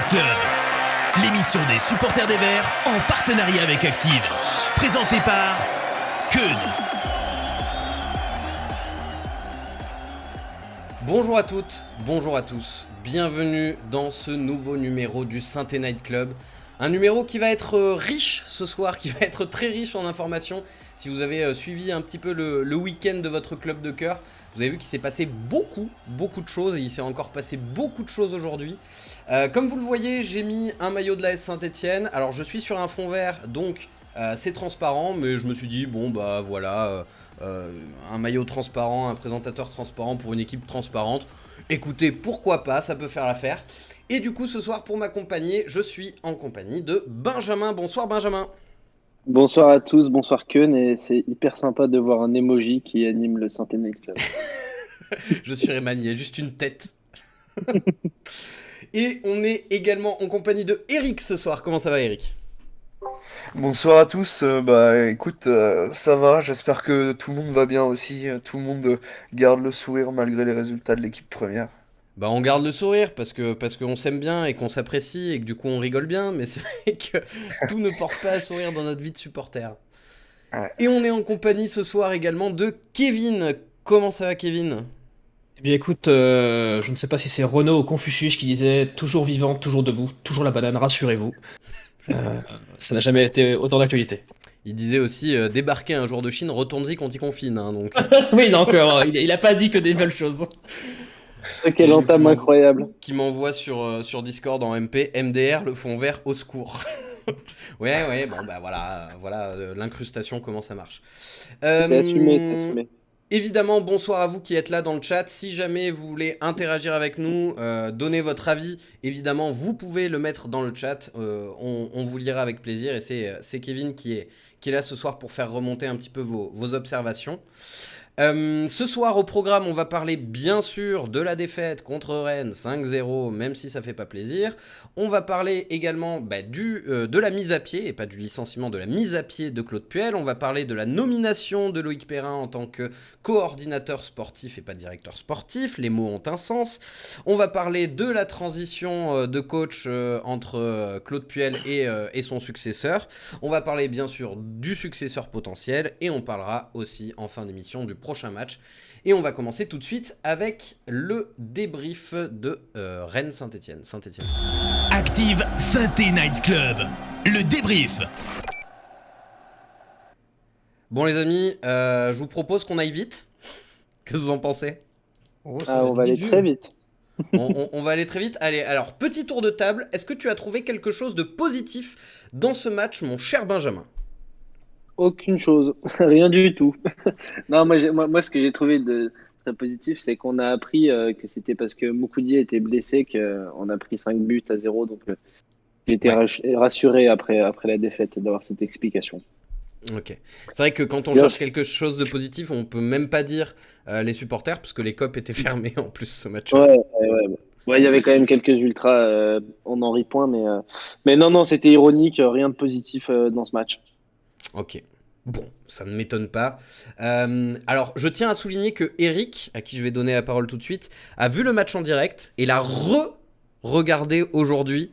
Club, l'émission des supporters des Verts en partenariat avec Active. Présentée par Keun. Bonjour à toutes, bonjour à tous. Bienvenue dans ce nouveau numéro du Synthé Night Club. Un numéro qui va être riche ce soir, qui va être très riche en informations. Si vous avez suivi un petit peu le week-end de votre club de cœur, vous avez vu qu'il s'est passé beaucoup de choses et il s'est encore passé beaucoup de choses aujourd'hui. Comme vous le voyez, j'ai mis un maillot de l'AS Saint-Etienne. Alors je suis sur un fond vert, donc c'est transparent, mais je me suis dit, bon bah voilà, un maillot transparent, un présentateur transparent pour une équipe transparente. Écoutez, pourquoi pas, ça peut faire l'affaire. Et du coup, ce soir, pour m'accompagner, je suis en compagnie de Benjamin. Bonsoir Benjamin. Bonsoir à tous, bonsoir Keun, et c'est hyper sympa de voir un emoji qui anime le Synthé Night Club. Je suis Rayman, il y a juste une tête. Et on est également en compagnie de Eric ce soir. Comment ça va Eric ? Bonsoir à tous, écoute, ça va, j'espère que tout le monde va bien aussi, tout le monde garde le sourire malgré les résultats de l'équipe première. Bah on garde le sourire parce qu'on s'aime bien et qu'on s'apprécie et que du coup on rigole bien, mais c'est vrai que tout ne porte pas à sourire dans notre vie de supporter. Ouais. Et on est en compagnie ce soir également de Kevin. Comment ça va Kevin ? Eh bien écoute, je ne sais pas si c'est Renaud ou Confucius qui disait « Toujours vivant, toujours debout, toujours la banane, rassurez-vous ». Ça n'a jamais été autant d'actualité. Il disait aussi débarquer un jour de Chine, retourne-y quand il confine. Hein, donc... Oui, non, encore, il a pas dit que des belles choses. Quelle entame incroyable. Qui m'envoie sur Discord en MP, MDR, le fond vert, au secours. ouais, bon bah voilà l'incrustation, comment ça marche. C'est assumé. Évidemment, bonsoir à vous qui êtes là dans le chat. Si jamais vous voulez interagir avec nous, donner votre avis, évidemment, vous pouvez le mettre dans le chat. On vous lira avec plaisir. Et c'est Kevin qui est là ce soir pour faire remonter un petit peu vos observations. Ce soir au programme, on va parler bien sûr de la défaite contre Rennes 5-0, même si ça fait pas plaisir. On va parler également de la mise à pied, et pas du licenciement, de la mise à pied de Claude Puel. On va parler de la nomination de Loïc Perrin en tant que coordinateur sportif et pas directeur sportif. Les mots ont un sens. On va parler de la transition de coach entre Claude Puel et son successeur. On va parler bien sûr du successeur potentiel et on parlera aussi en fin d'émission du prochain match. Et on va commencer tout de suite avec le débrief de Rennes Saint-Etienne. Active Synthé Night Club, le débrief. Bon les amis, je vous propose qu'on aille vite. Qu'est-ce que vous en pensez ? Oh, On va aller très vite. on va aller très vite. Allez, alors petit tour de table. Est-ce que tu as trouvé quelque chose de positif dans ce match, mon cher Benjamin ? Aucune chose, rien du tout. Non, moi, ce que j'ai trouvé de très positif, c'est qu'on a appris que c'était parce que Moukoudi était blessé qu'on a pris 5 buts à 0. Donc j'ai été rassuré après la défaite d'avoir cette explication. Ok. C'est vrai que quand on cherche quelque chose de positif, on peut même pas dire les supporters, parce que les COP étaient fermés en plus ce match. Ouais. Il y avait quand même quelques ultras, on en rit point, mais non, c'était ironique, rien de positif dans ce match. Ok, bon, ça ne m'étonne pas. Alors, je tiens à souligner que Eric, à qui je vais donner la parole tout de suite, a vu le match en direct et l'a regardé aujourd'hui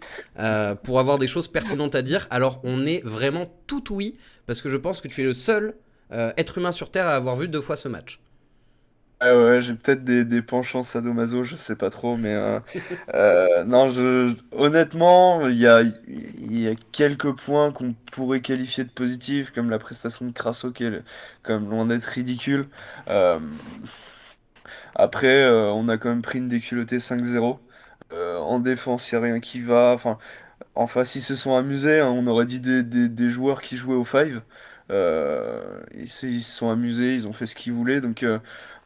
pour avoir des choses pertinentes à dire. Alors, on est vraiment tout oui, parce que je pense que tu es le seul être humain sur Terre à avoir vu 2 fois ce match. Ouais, j'ai peut-être des penchants sadomaso, je sais pas trop, mais non, honnêtement, il y a quelques points qu'on pourrait qualifier de positifs, comme la prestation de Crasso qui est comme loin d'être ridicule. Euh, Après, on a quand même pris une déculottée 5-0. En défense, il n'y a rien qui va. En face, ils se sont amusés, hein. On aurait dit des joueurs qui jouaient au five. Ils se sont amusés, ils ont fait ce qu'ils voulaient. Donc,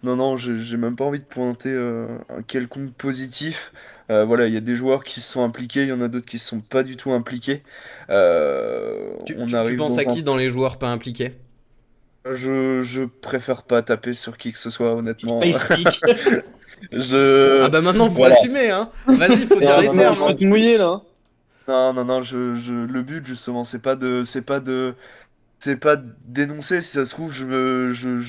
non, j'ai même pas envie de pointer un quelconque positif. Voilà, il y a des joueurs qui se sont impliqués, il y en a d'autres qui se sont pas du tout impliqués. Tu penses à qui dans les joueurs pas impliqués ? Je préfère pas taper sur qui que ce soit, honnêtement. Pas speak. Ah bah maintenant, faut Voilà. assumer, hein. Vas-y, faut dire les termes. Faut Hein. te mouiller là. Non, le but justement, c'est pas de c'est pas dénoncer, si ça se trouve, je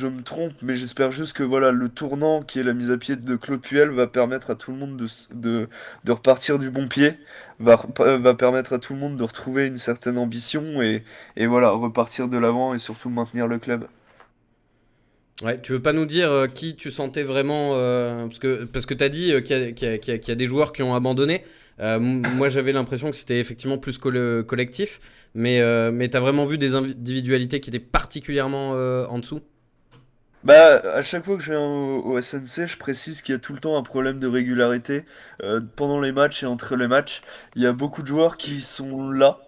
me trompe, mais j'espère juste que voilà, le tournant qui est la mise à pied de Claude Puel va permettre à tout le monde de repartir du bon pied, va permettre à tout le monde de retrouver une certaine ambition et voilà, repartir de l'avant et surtout maintenir le club. Ouais, tu veux pas nous dire qui tu sentais vraiment parce que t'as dit qu'il y a des joueurs qui ont abandonné. Moi, j'avais l'impression que c'était effectivement plus collectif, mais t'as vraiment vu des individualités qui étaient particulièrement en dessous. Bah, à chaque fois que je viens au SNC, je précise qu'il y a tout le temps un problème de régularité pendant les matchs et entre les matchs. Il y a beaucoup de joueurs qui sont là,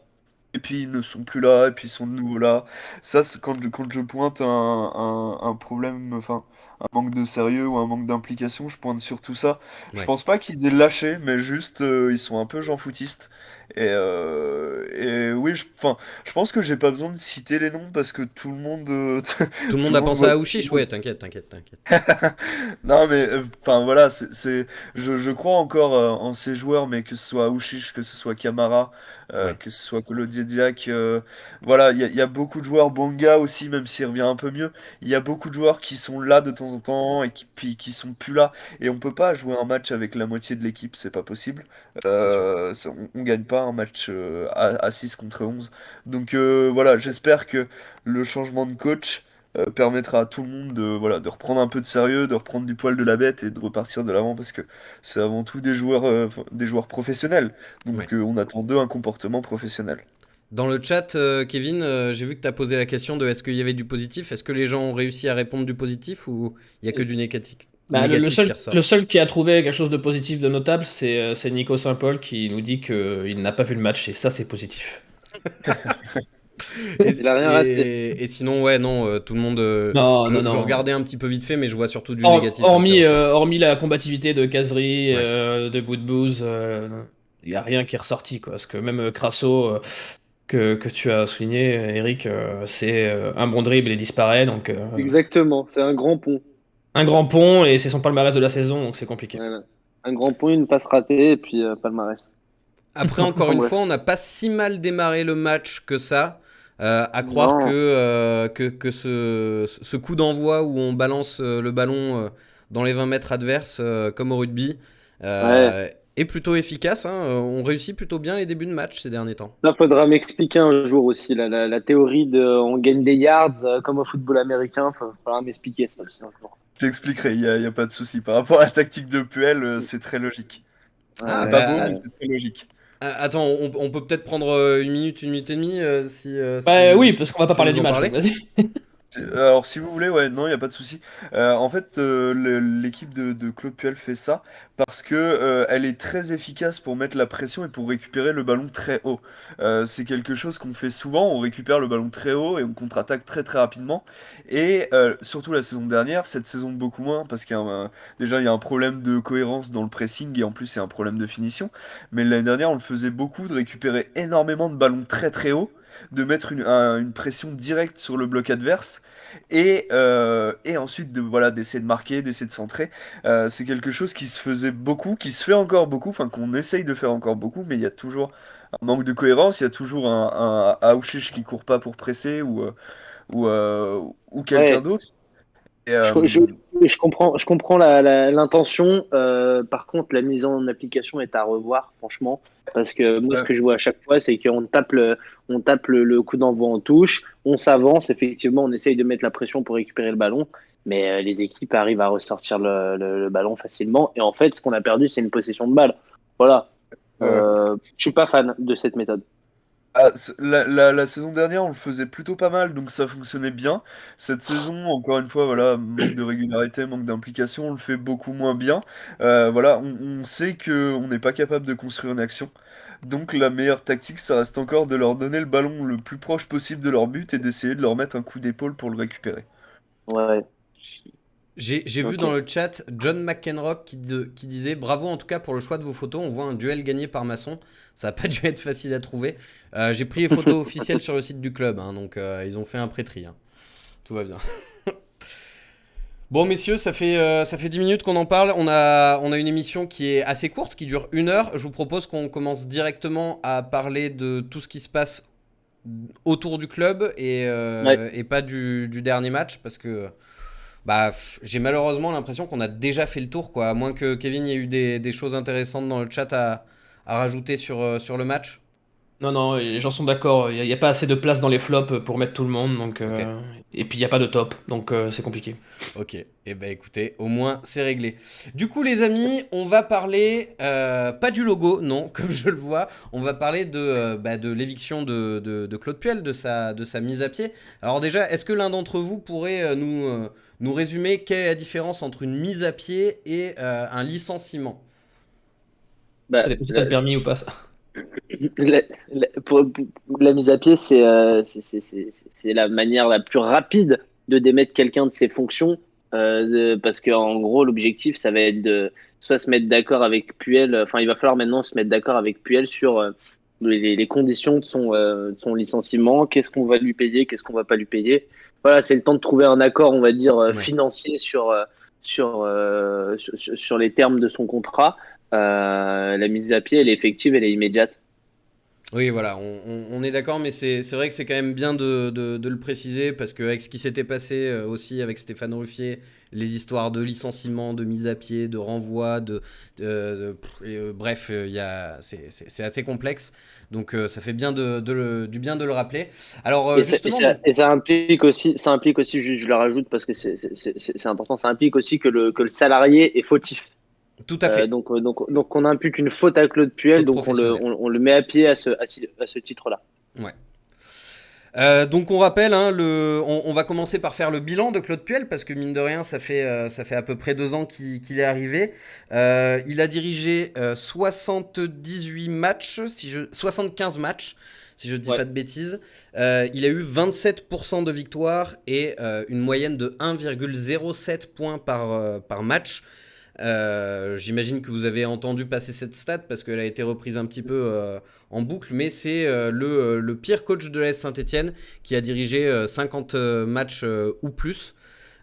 et puis ils ne sont plus là, et puis ils sont de nouveau là. Ça, c'est quand je pointe un problème, enfin, un manque de sérieux ou un manque d'implication, je pointe surtout ça. Je Ouais. pense pas qu'ils aient lâché, mais juste ils sont un peu jean-foutistes. Et oui, enfin, je pense que j'ai pas besoin de citer les noms parce que tout le monde, Tout le tout monde le a monde pensé voit. à Aouchiche, ouais, t'inquiète, t'inquiète, t'inquiète. Non mais enfin voilà je crois encore en ces joueurs mais que ce soit Aouchiche, que ce soit Camara, Ouais. que ce soit Kolo Dziedziak, voilà il y a beaucoup de joueurs, Bonga aussi même s'il revient un peu mieux, il y a beaucoup de joueurs qui sont là de temps en temps et qui puis qui sont plus là et on peut pas jouer un match avec la moitié de l'équipe, c'est pas possible. C'est sûr. On gagne pas un match à 6 contre 11 donc voilà j'espère que le changement de coach permettra à tout le monde de, voilà, de reprendre un peu de sérieux, de reprendre du poil de la bête et de repartir de l'avant parce que c'est avant tout des joueurs professionnels. Ouais. Donc on attend d'eux un comportement professionnel. Dans le chat, Kevin, j'ai vu que tu as posé la question de est-ce qu'il y avait du positif. Est-ce que les gens ont réussi à répondre du positif ou il y a que du négatif, Bah, négatif qui le ressort? seul qui a trouvé quelque chose de positif, de notable, c'est Nico Saint-Paul qui nous dit qu'il n'a pas vu le match, et ça, c'est positif. Et, Il a rien raté. et sinon, ouais, non, tout le monde. Non, non, Je non. regardais un petit peu vite fait, mais je vois surtout du négatif qui Hormis, ressort. hormis la combativité de Kazri, Ouais. de Boudbouz, il n'y a rien qui est ressorti, quoi. Parce que même Crasso, que tu as souligné, Eric, c'est un bon dribble et disparaît. Donc, Exactement, c'est un grand pont. un grand pont, et c'est son palmarès de la saison, donc c'est compliqué. Voilà. Un grand pont, une passe ratée, et puis palmarès. Après, encore Enfin une bref. fois, on n'a pas si mal démarré le match que ça. À croire Non. que ce coup d'envoi où on balance le ballon dans les 20 mètres adverses, comme au rugby, Ouais. est plutôt efficace, hein. On réussit plutôt bien les débuts de match ces derniers temps. Là, faudra m'expliquer un jour aussi la théorie de on gagne des yards comme au football américain. Faudra m'expliquer ça aussi un jour. Je t'expliquerai, y a pas de souci. Par rapport à la tactique de Puel, c'est très logique. Ah, C'est Ouais, pas beau, mais bah, c'est très logique. attends, on peut peut-être prendre une minute et demie Bah oui, parce qu'on va si pas tu veux parler nous du en match, donc parler. vas-y. Alors, si vous voulez, ouais, non, il n'y a pas de souci. En fait, l'équipe de Claude Puel fait ça parce que elle est très efficace pour mettre la pression et pour récupérer le ballon très haut. C'est quelque chose qu'on fait souvent, on récupère le ballon très haut et on contre-attaque très très rapidement. Et surtout la saison dernière, cette saison beaucoup moins parce déjà il y a un problème de cohérence dans le pressing et en plus il y a un problème de finition. Mais l'année dernière, on le faisait beaucoup de récupérer énormément de ballons très très hauts, de mettre une pression directe sur le bloc adverse et ensuite voilà, d'essayer de marquer, d'essayer de centrer. C'est quelque chose qui se faisait beaucoup, qui se fait encore beaucoup, enfin qu'on essaye de faire encore beaucoup, mais il y a toujours un manque de cohérence, il y a toujours un Aouchiche qui court pas pour presser ou, euh, ou quelqu'un ouais. d'autre. Et, Je, je, je comprends l'intention. Par contre, la mise en application est à revoir, franchement. Parce que moi, ce ouais, que je vois à chaque fois, c'est qu'on tape on tape le coup d'envoi en touche, on s'avance, effectivement, on essaye de mettre la pression pour récupérer le ballon, mais les équipes arrivent à ressortir le ballon facilement. Et en fait, ce qu'on a perdu, c'est une possession de balle. Voilà. ouais. Je suis pas fan de cette méthode. La saison dernière, on le faisait plutôt pas mal, donc ça fonctionnait bien. Cette saison, encore une fois, voilà, manque de régularité, manque d'implication, on le fait beaucoup moins bien. Voilà, on sait que on n'est pas capable de construire une action. Donc la meilleure tactique, ça reste encore de leur donner le ballon le plus proche possible de leur but et d'essayer de leur mettre un coup d'épaule pour le récupérer. Ouais. J'ai vu Ok. dans le chat John McEnroe qui disait bravo en tout cas pour le choix de vos photos. On voit un duel gagné par Masson. Ça n'a pas dû être facile à trouver. J'ai pris les photos officielles sur le site du club, hein, donc ils ont fait un pré-tri, hein. Tout va bien. Bon messieurs, ça fait 10 minutes qu'on en parle. On a une émission qui est assez courte, qui dure 1 heure. Je vous propose qu'on commence directement à parler de tout ce qui se passe autour du club Ouais. et pas du dernier match parce que j'ai malheureusement l'impression qu'on a déjà fait le tour, quoi. À moins que Kevin y ait eu des choses intéressantes dans le chat à rajouter sur le match. Non, non, les gens sont d'accord. Il y a pas assez de place dans les flops pour mettre tout le monde. Ok. Et puis il n'y a pas de top. Donc c'est compliqué. Ok, et ben écoutez, au moins c'est réglé. Du coup les amis, on va parler, pas du logo, non, comme je le vois, on va parler de l'éviction de Claude Puel, de sa mise à pied. Alors déjà, est-ce que l'un d'entre vous pourrait nous résumer quelle est la différence entre une mise à pied et un licenciement? Bah, Ça dépend si t'as le permis ou pas, ça. pour la mise à pied, c'est la manière la plus rapide de démettre quelqu'un de ses fonctions, parce que en gros, l'objectif, ça va être de soit se mettre d'accord avec Puel, enfin, il va falloir maintenant se mettre d'accord avec Puel sur les conditions de son licenciement, qu'est-ce qu'on va lui payer, qu'est-ce qu'on va pas lui payer. Voilà, c'est le temps de trouver un accord, on va dire, Ouais. financier sur les termes de son contrat. La mise à pied, elle est effective, elle est immédiate. Oui, voilà, on est d'accord, mais c'est vrai que c'est quand même bien de le préciser, parce qu'avec ce qui s'était passé aussi avec Stéphane Ruffier, les histoires de licenciement, de mise à pied, de renvoi, bref, c'est assez complexe, donc ça fait bien du bien de le rappeler. Alors justement, donc, Et ça implique aussi, je le rajoute parce que c'est important, ça implique aussi que le salarié est fautif. tout à fait, Donc on impute une faute à Claude Puel, faute donc professionnelle. on le met à pied à ce titre-là. Ouais. Donc on rappelle, hein, on va commencer par faire le bilan de Claude Puel, parce que mine de rien, ça fait à peu près 2 ans qu'il est arrivé. Il a dirigé 78 matchs, 75 matchs, si je ne dis Ouais. pas de bêtises. Il a eu 27% de victoires et une moyenne de 1,07 points par match. J'imagine que vous avez entendu passer cette stat parce qu'elle a été reprise un petit peu en boucle, mais c'est le pire coach de l'AS Saint-Etienne qui a dirigé 50 matchs ou plus.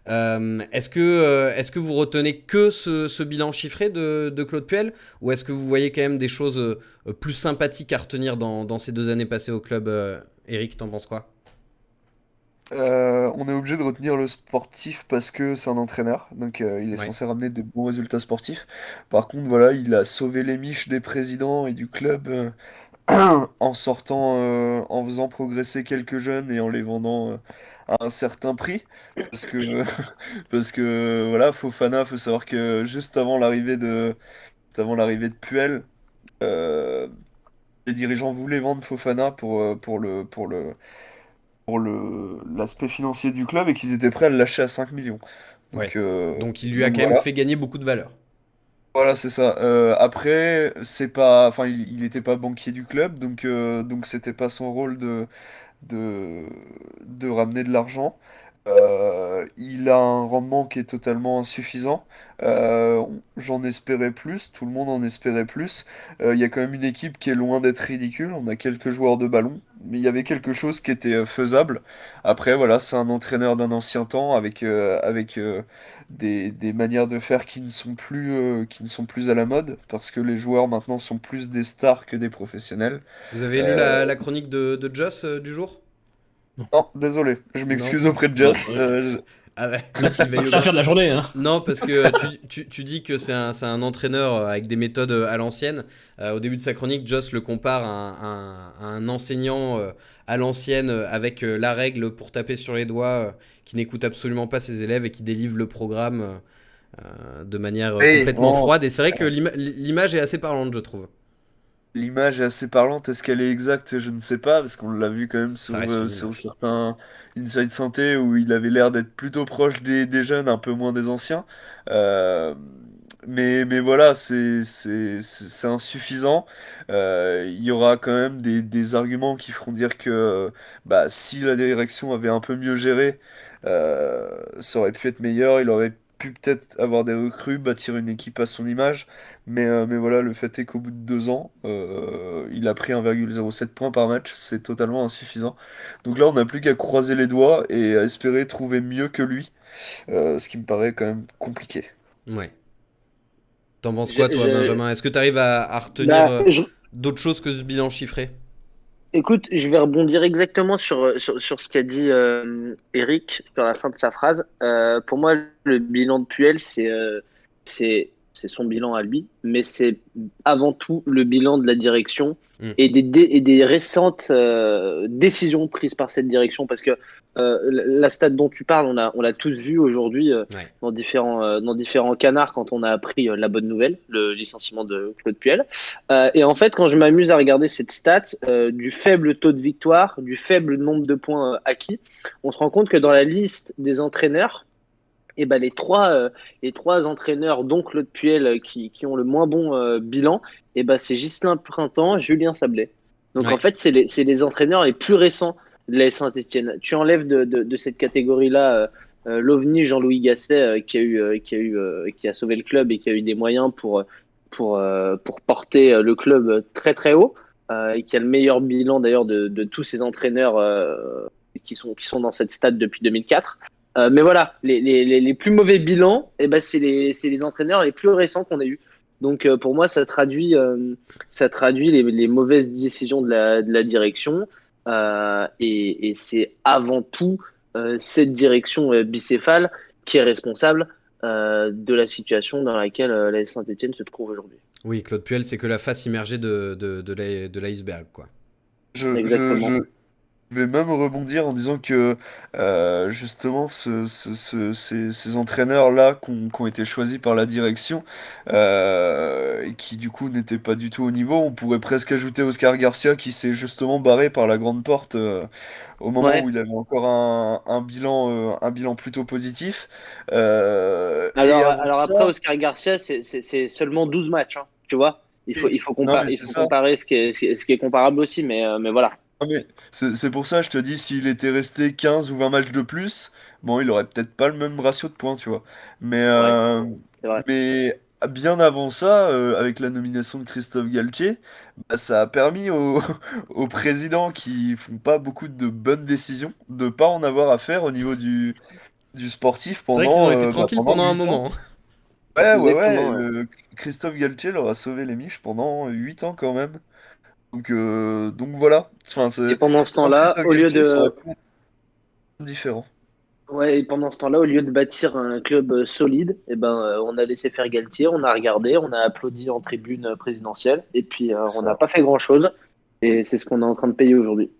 Est-ce que vous retenez que ce bilan chiffré de Claude Puel, ou est-ce que vous voyez quand même des choses plus sympathiques à retenir dans ces 2 années passées au club? Eric, t'en penses quoi? On est obligé de retenir le sportif parce que c'est un entraîneur, donc il est Ouais. censé ramener des bons résultats sportifs. Par contre, voilà, il a sauvé les miches des présidents et du club en sortant, en faisant progresser quelques jeunes et en les vendant à un certain prix. Parce que, parce que voilà, Fofana, faut savoir que juste avant l'arrivée de Puel, euh, les dirigeants voulaient vendre Fofana pour l'aspect financier du club et qu'ils étaient prêts à le lâcher à 5 millions. Ouais. Donc, Donc il lui a donc quand même voilà. fait gagner beaucoup de valeur. Voilà, c'est ça. Après, c'est pas, enfin, il était pas banquier du club, donc c'était pas son rôle de, de ramener de l'argent. Il a un rendement qui est totalement insuffisant. J'en espérais plus, tout le monde en espérait plus. Il y a quand même une équipe qui est loin d'être ridicule. On a quelques joueurs de ballon, mais il y avait quelque chose qui était faisable. Après, voilà, c'est un entraîneur d'un ancien temps avec des manières de faire qui ne sont plus à la mode, parce que les joueurs maintenant sont plus des stars que des professionnels. Vous avez lu Euh, la chronique de Joss du jour? Non, désolé, je Non? m'excuse auprès de Non, Jess. Ah ouais, Max, il veille au Max, ça va bas. faire de la journée, hein. Non, parce que tu dis que c'est un entraîneur avec des méthodes à l'ancienne. Au début de sa chronique, Joss le compare à un enseignant à l'ancienne, avec la règle pour taper sur les doigts, qui n'écoute absolument pas ses élèves et qui délivre le programme de manière Oui, complètement bon, froide. Et c'est vrai que l'image est assez parlante, je trouve. l'image est assez parlante. Est-ce qu'elle est exacte? Je ne sais pas, parce qu'on l'a vu quand même Ça reste une sur image. certains Inside Santé où il avait l'air d'être plutôt proche des jeunes, un peu moins des anciens. Euh, mais voilà, c'est insuffisant. Il y aura quand même des arguments qui feront dire que bah, si la direction avait un peu mieux géré, ça aurait pu être meilleur. Il aurait pu peut-être avoir des recrues, bâtir une équipe à son image. Mais voilà, le fait est qu'au bout de 2 ans, il a pris 1,07 points par match. C'est totalement insuffisant. Donc là, on n'a plus qu'à croiser les doigts et à espérer trouver mieux que lui, ce qui me paraît quand même compliqué. Ouais. T'en penses Je, quoi, toi, je- Benjamin? Est-ce que tu arrives à retenir bah, d'autres choses que ce bilan chiffré? Écoute, je vais rebondir exactement sur ce qu'a dit Eric sur la fin de sa phrase. Pour moi, le bilan de Puel, c'est son bilan à lui, mais c'est avant tout le bilan de la direction Mm. et des récentes décisions prises par cette direction. Parce que la stat dont tu parles, on l'a tous vu aujourd'hui Ouais. dans différents canards quand on a appris la bonne nouvelle, le licenciement de Claude Puel. Et en fait, quand je m'amuse à regarder cette stat, du faible taux de victoire, du faible nombre de points acquis, on se rend compte que dans la liste des entraîneurs, eh ben, les trois entraîneurs, dont Claude Puel, qui ont le moins bon bilan, ben, c'est Ghislain Printemps, Julien Sablé. Donc en Ouais. fait, c'est les entraîneurs les plus récents de la Saint-Etienne. Tu enlèves de cette catégorie-là l'OVNI Jean-Louis Gasset, qui a sauvé le club et qui a eu des moyens pour porter le club très très haut, et qui a le meilleur bilan d'ailleurs de tous ces entraîneurs qui sont dans cette stade depuis 2004. Mais voilà, les plus mauvais bilans, ben, c'est les entraîneurs les plus récents qu'on a eu. Donc pour moi, ça traduit les mauvaises décisions de la direction. Et c'est avant tout cette direction bicéphale qui est responsable de la situation dans laquelle la Saint-Etienne se trouve aujourd'hui. Oui, Claude Puel, c'est que la face immergée de l'iceberg, quoi. Je, je, Exactement. je, Je vais même rebondir en disant que justement ces entraîneurs-là qui ont été choisis par la direction et qui du coup n'étaient pas du tout au niveau, on pourrait presque ajouter Oscar Garcia qui s'est justement barré par la grande porte au moment où Ouais. il avait encore un bilan plutôt positif. Et avant Alors après, ça, Oscar Garcia, c'est seulement 12 matchs, hein, tu vois. oui, non mais Il c'est faut ça. comparer ce qui est comparable aussi, mais voilà. Ah, mais c'est pour ça, je te dis, s'il était resté 15 ou 20 matchs de plus, bon, il aurait peut-être pas le même ratio de points, tu vois. Mais, Ouais, c'est vrai. mais bien avant ça, avec la nomination de Christophe Galtier, bah, ça a permis aux, aux présidents qui font pas beaucoup de bonnes décisions de pas en avoir à faire au niveau du sportif C'est vrai qu'ils ont été tranquilles pendant pendant un 8 ans. moment, hein. Ouais, Exactement. Ouais. Christophe Galtier leur a sauvé les miches pendant 8 ans quand même. Donc voilà. Enfin, Et pendant ce sans temps-là, Christophe Galtier, ça aurait pu être différent. ouais, et pendant ce temps-là, au lieu de bâtir un club solide, eh ben, on a laissé faire Galtier, on a regardé, on a applaudi en tribune présidentielle, et puis on n'a Ça. pas fait grand-chose. Et c'est ce qu'on est en train de payer aujourd'hui.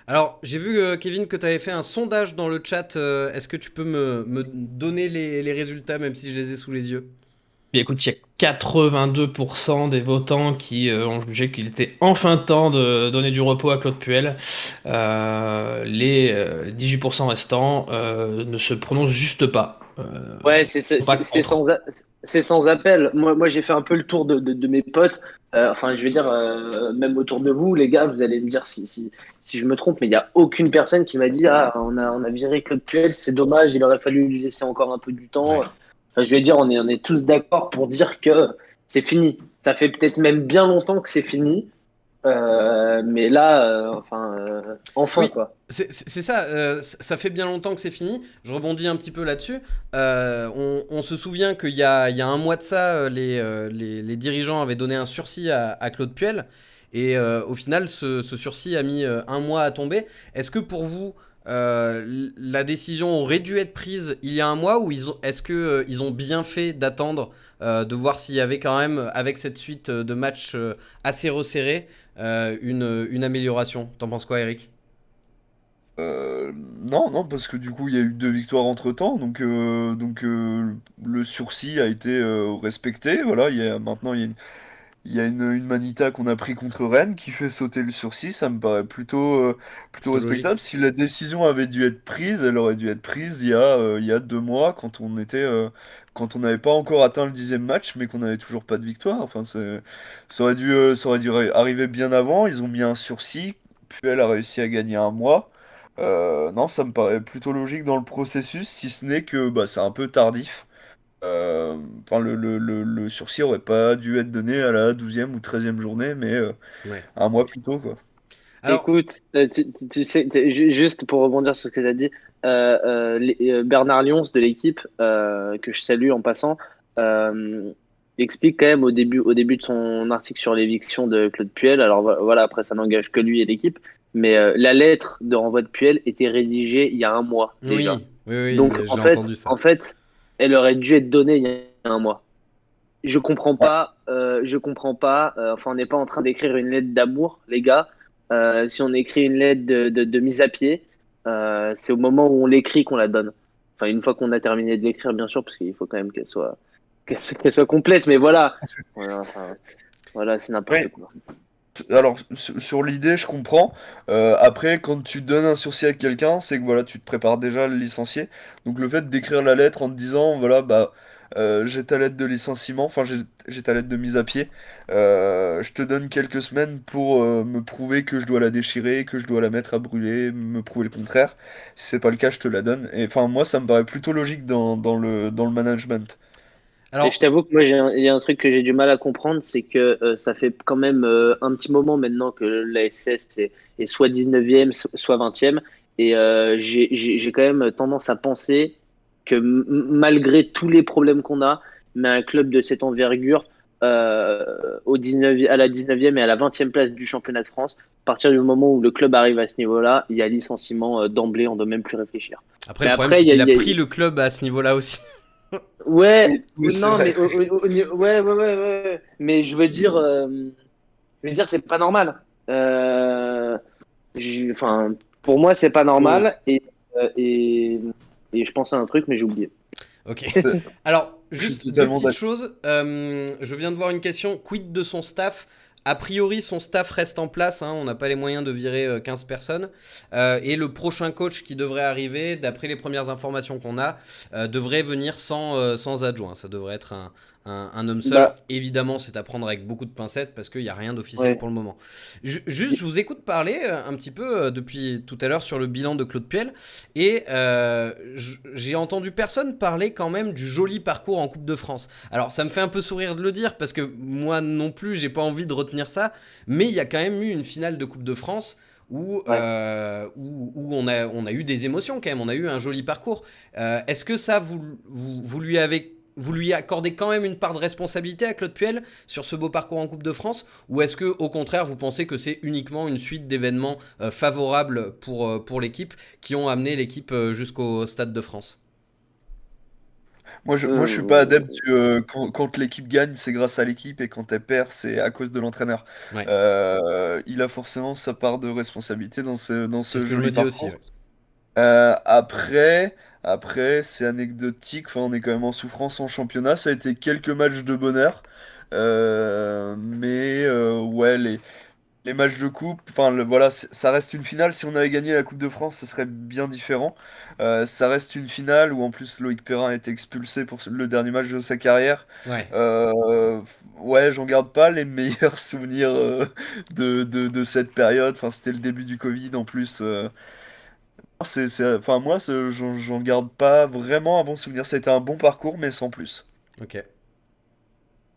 Alors, j'ai vu, Kevin, que tu avais fait un sondage dans le chat. Est-ce que tu peux me donner les résultats, même si je les ai sous les yeux? Bien, écoute, il y a 82% des votants qui ont jugé qu'il était enfin temps de donner du repos à Claude Puel. Les 18% restants ne se prononcent juste pas. Ouais, Sont pas contre. c'est sans appel. Moi j'ai fait un peu le tour de mes potes. Enfin, je veux dire, même autour de vous, les gars, vous allez me dire si je me trompe, mais il n'y a aucune personne qui m'a dit, ah, on a viré Claude Puel, c'est dommage, il aurait fallu lui laisser encore un peu du temps. Ouais. Enfin, je veux dire, on est tous d'accord pour dire que c'est fini. Ça fait peut-être même bien longtemps que c'est fini. Mais là, enfin, Oui, quoi. c'est ça. Ça fait bien longtemps que c'est fini. Je rebondis un petit peu là-dessus. On se souvient qu'il y a un mois de ça, les dirigeants avaient donné un sursis à Claude Puel. Et au final, ce sursis a mis un mois à tomber. Est-ce que pour vous, la décision aurait dû être prise il y a un mois ou est-ce que ils ont bien fait d'attendre, de voir s'il y avait quand même, avec cette suite de matchs assez resserrés, une amélioration? T'en penses quoi, Eric? Non, parce que du coup, il y a eu 2 victoires entre-temps, donc le sursis a été respecté. Voilà, maintenant, il y a une manita qu'on a pris contre Rennes qui fait sauter le sursis. Ça me paraît plutôt Plutôt logique. respectable. Si la décision avait dû être prise, elle aurait dû être prise il y a 2 mois, quand on n'avait pas encore atteint le 10e match, mais qu'on n'avait toujours pas de victoire. Enfin, ça aurait dû arriver bien avant. Ils ont mis un sursis, puis elle a réussi à gagner un mois. Non, ça me paraît plutôt logique dans le processus, si ce n'est que bah, c'est un peu tardif. Enfin, le sursis aurait pas dû être donné à la 12e ou 13e journée, mais Ouais. un mois plus tôt, quoi. Alors, Écoute, tu sais, juste pour rebondir sur ce que tu as dit, Bernard Lyons de l'équipe, que je salue en passant, euh, explique quand même au début de son article sur l'éviction de Claude Puel. Alors voilà, après ça n'engage que lui et l'équipe, mais la lettre de renvoi de Puel était rédigée il y a un mois déjà. Oui, oui, oui, Donc je l'ai entendu ça. en fait, elle aurait dû être donnée il y a un mois. Je comprends Ouais. pas, je comprends pas. Enfin, on n'est pas en train d'écrire une lettre d'amour, les gars. Si on écrit une lettre de mise à pied, c'est au moment où on l'écrit qu'on la donne. Enfin, une fois qu'on a terminé de l'écrire, bien sûr, parce qu'il faut quand même qu'elle soit complète. Mais voilà, voilà, enfin, voilà, c'est n'importe Ouais. quoi. Alors, sur l'idée, je comprends. Après, quand tu donnes un sursis à quelqu'un, c'est que voilà, tu te prépares déjà à le licencier. Donc, le fait d'écrire la lettre en te disant, voilà, bah, j'ai ta lettre de licenciement, enfin, j'ai ta lettre de mise à pied. Je te donne quelques semaines pour me prouver que je dois la déchirer, que je dois la mettre à brûler, me prouver le contraire. Si c'est pas le cas, je te la donne. Et enfin, moi, ça me paraît plutôt logique dans le management. Et je Alors, t'avoue que moi, il y a un truc que j'ai du mal à comprendre, c'est que ça fait quand même un petit moment maintenant que la SS est soit 19e, soit 20e. Et j'ai quand même tendance à penser que malgré tous les problèmes qu'on a, mais un club de cette envergure, à la 19e et à la 20e place du championnat de France, à partir du moment où le club arrive à ce niveau-là, il y a licenciement d'emblée, on ne doit même plus réfléchir. après, Mais le problème, après, c'est qu'il a pris le club à ce niveau-là aussi. Ouais, Oui, oui, c'est non, vrai. mais ouais. Mais je veux dire, c'est pas normal. Euh, enfin, pour moi, c'est pas Oh, normal et je pensais à un truc, mais j'ai oublié. Ok. Alors, je suis juste deux totalement petites d'accord. choses. Je viens de voir une question. Quid de son staff? A priori, son staff reste en place, hein, on n'a pas les moyens de virer 15 personnes. Et le prochain coach qui devrait arriver, d'après les premières informations qu'on a, devrait venir sans adjoint. Ça devrait être un homme seul. Bah, Évidemment, c'est à prendre avec beaucoup de pincettes parce qu'il n'y a rien d'officiel ouais. pour le moment. Juste, je vous écoute parler un petit peu depuis tout à l'heure sur le bilan de Claude Puel. Et j'ai entendu personne parler quand même du joli parcours en Coupe de France. Alors ça me fait un peu sourire de le dire parce que moi non plus j'ai pas envie de retenir ça, mais il y a quand même eu une finale de Coupe de France Ouais. où on a eu des émotions quand même, on a eu un joli parcours. Est-ce que ça vous lui accordez quand même une part de responsabilité à Claude Puel sur ce beau parcours en Coupe de France, ou est-ce que au contraire vous pensez que c'est uniquement une suite d'événements favorables pour l'équipe qui ont amené l'équipe jusqu'au Stade de France? Moi, je suis pas Euh, adepte quand l'équipe gagne, c'est grâce à l'équipe et quand elle perd, c'est à cause de l'entraîneur. Ouais, Il a forcément sa part de responsabilité dans c'est ce ce que je me joli dis aussi. parcours. Ouais. Après, c'est anecdotique. Enfin, on est quand même en souffrance en championnat. Ça a été quelques matchs de bonheur. Ouais, les matchs de coupe, enfin voilà, ça reste une finale. Si on avait gagné la Coupe de France, ça serait bien différent. Ça reste une finale où en plus Loïc Perrin a été expulsé pour le dernier match de sa carrière. Ouais. Ouais, j'en garde pas les meilleurs souvenirs de cette période. Enfin, c'était le début du Covid en plus. Enfin, moi, j'en garde pas vraiment un bon souvenir. Ça a été un bon parcours, mais sans plus. Ok.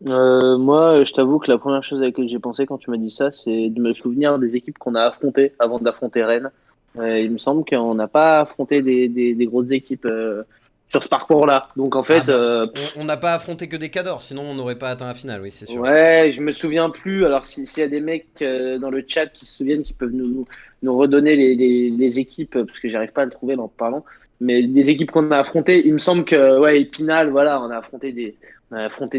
moi, je t'avoue que la première chose à laquelle j'ai pensé quand tu m'as dit ça, c'est de me souvenir des équipes qu'on a affrontées avant d'affronter Rennes. Il me semble qu'on n'a pas affronté des grosses équipes sur ce parcours-là. Donc en Ah fait, bah, on n'a pas affronté que des cadors, sinon on n'aurait pas atteint la finale, oui, c'est sûr. ouais, je me souviens plus. Alors, s'il y a des mecs dans le chat qui se souviennent, qui peuvent nous redonner les équipes, parce que j'arrive pas à le trouver en parlant, mais des équipes qu'on a affrontées, il me semble que, ouais, Épinal, voilà, on a affronté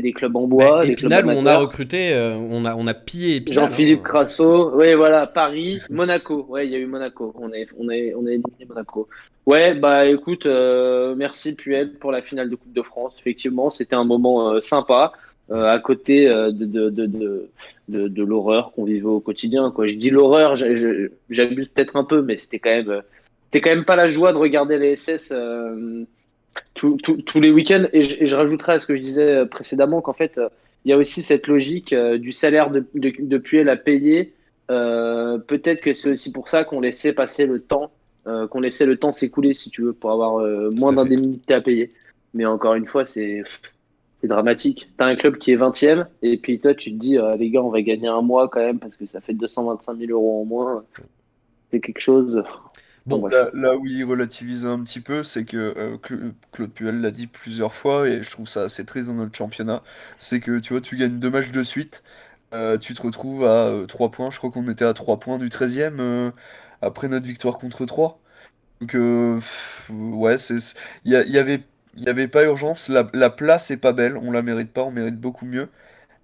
des clubs en Bah, bois, des clubs Épinal, où on a amateurs. recruté, on a pillé Épinal. Jean-Philippe Hein. Crasso, ouais, voilà, Paris, Monaco. Ouais, il y a eu Monaco. On a éliminé Monaco. Ouais, bah écoute, merci Puel pour la finale de Coupe de France. Effectivement, c'était un moment sympa Ouais. à côté de l'horreur qu'on vivait au quotidien, quoi. Je dis l'horreur, j'abuse peut-être un peu, mais c'était quand même pas la joie de regarder les SS tous les week-ends. Et je rajouterais à ce que je disais précédemment qu'en fait, il y a aussi cette logique du salaire de Puel à payer. Peut-être que c'est aussi pour ça qu'on laissait passer le temps, qu'on laissait le temps s'écouler, si tu veux, pour avoir Tout moins à fait. d'indemnités à payer. Mais encore une fois, c'est dramatique. T'as un club qui est 20e, et puis toi, tu te dis, les gars, on va gagner un mois quand même, parce que ça fait 225 000 euros en moins. C'est quelque chose. Bon, bref. Là où il relativise un petit peu, c'est que Claude Puel l'a dit plusieurs fois, et je trouve ça assez triste dans notre championnat, c'est que tu vois, tu gagnes 2 matchs de suite, tu te retrouves à 3 points, je crois qu'on était à 3 points du 13e après notre victoire contre 3. Donc ouais, il y avait pas urgence, la place est pas belle, on la mérite pas, on mérite beaucoup mieux,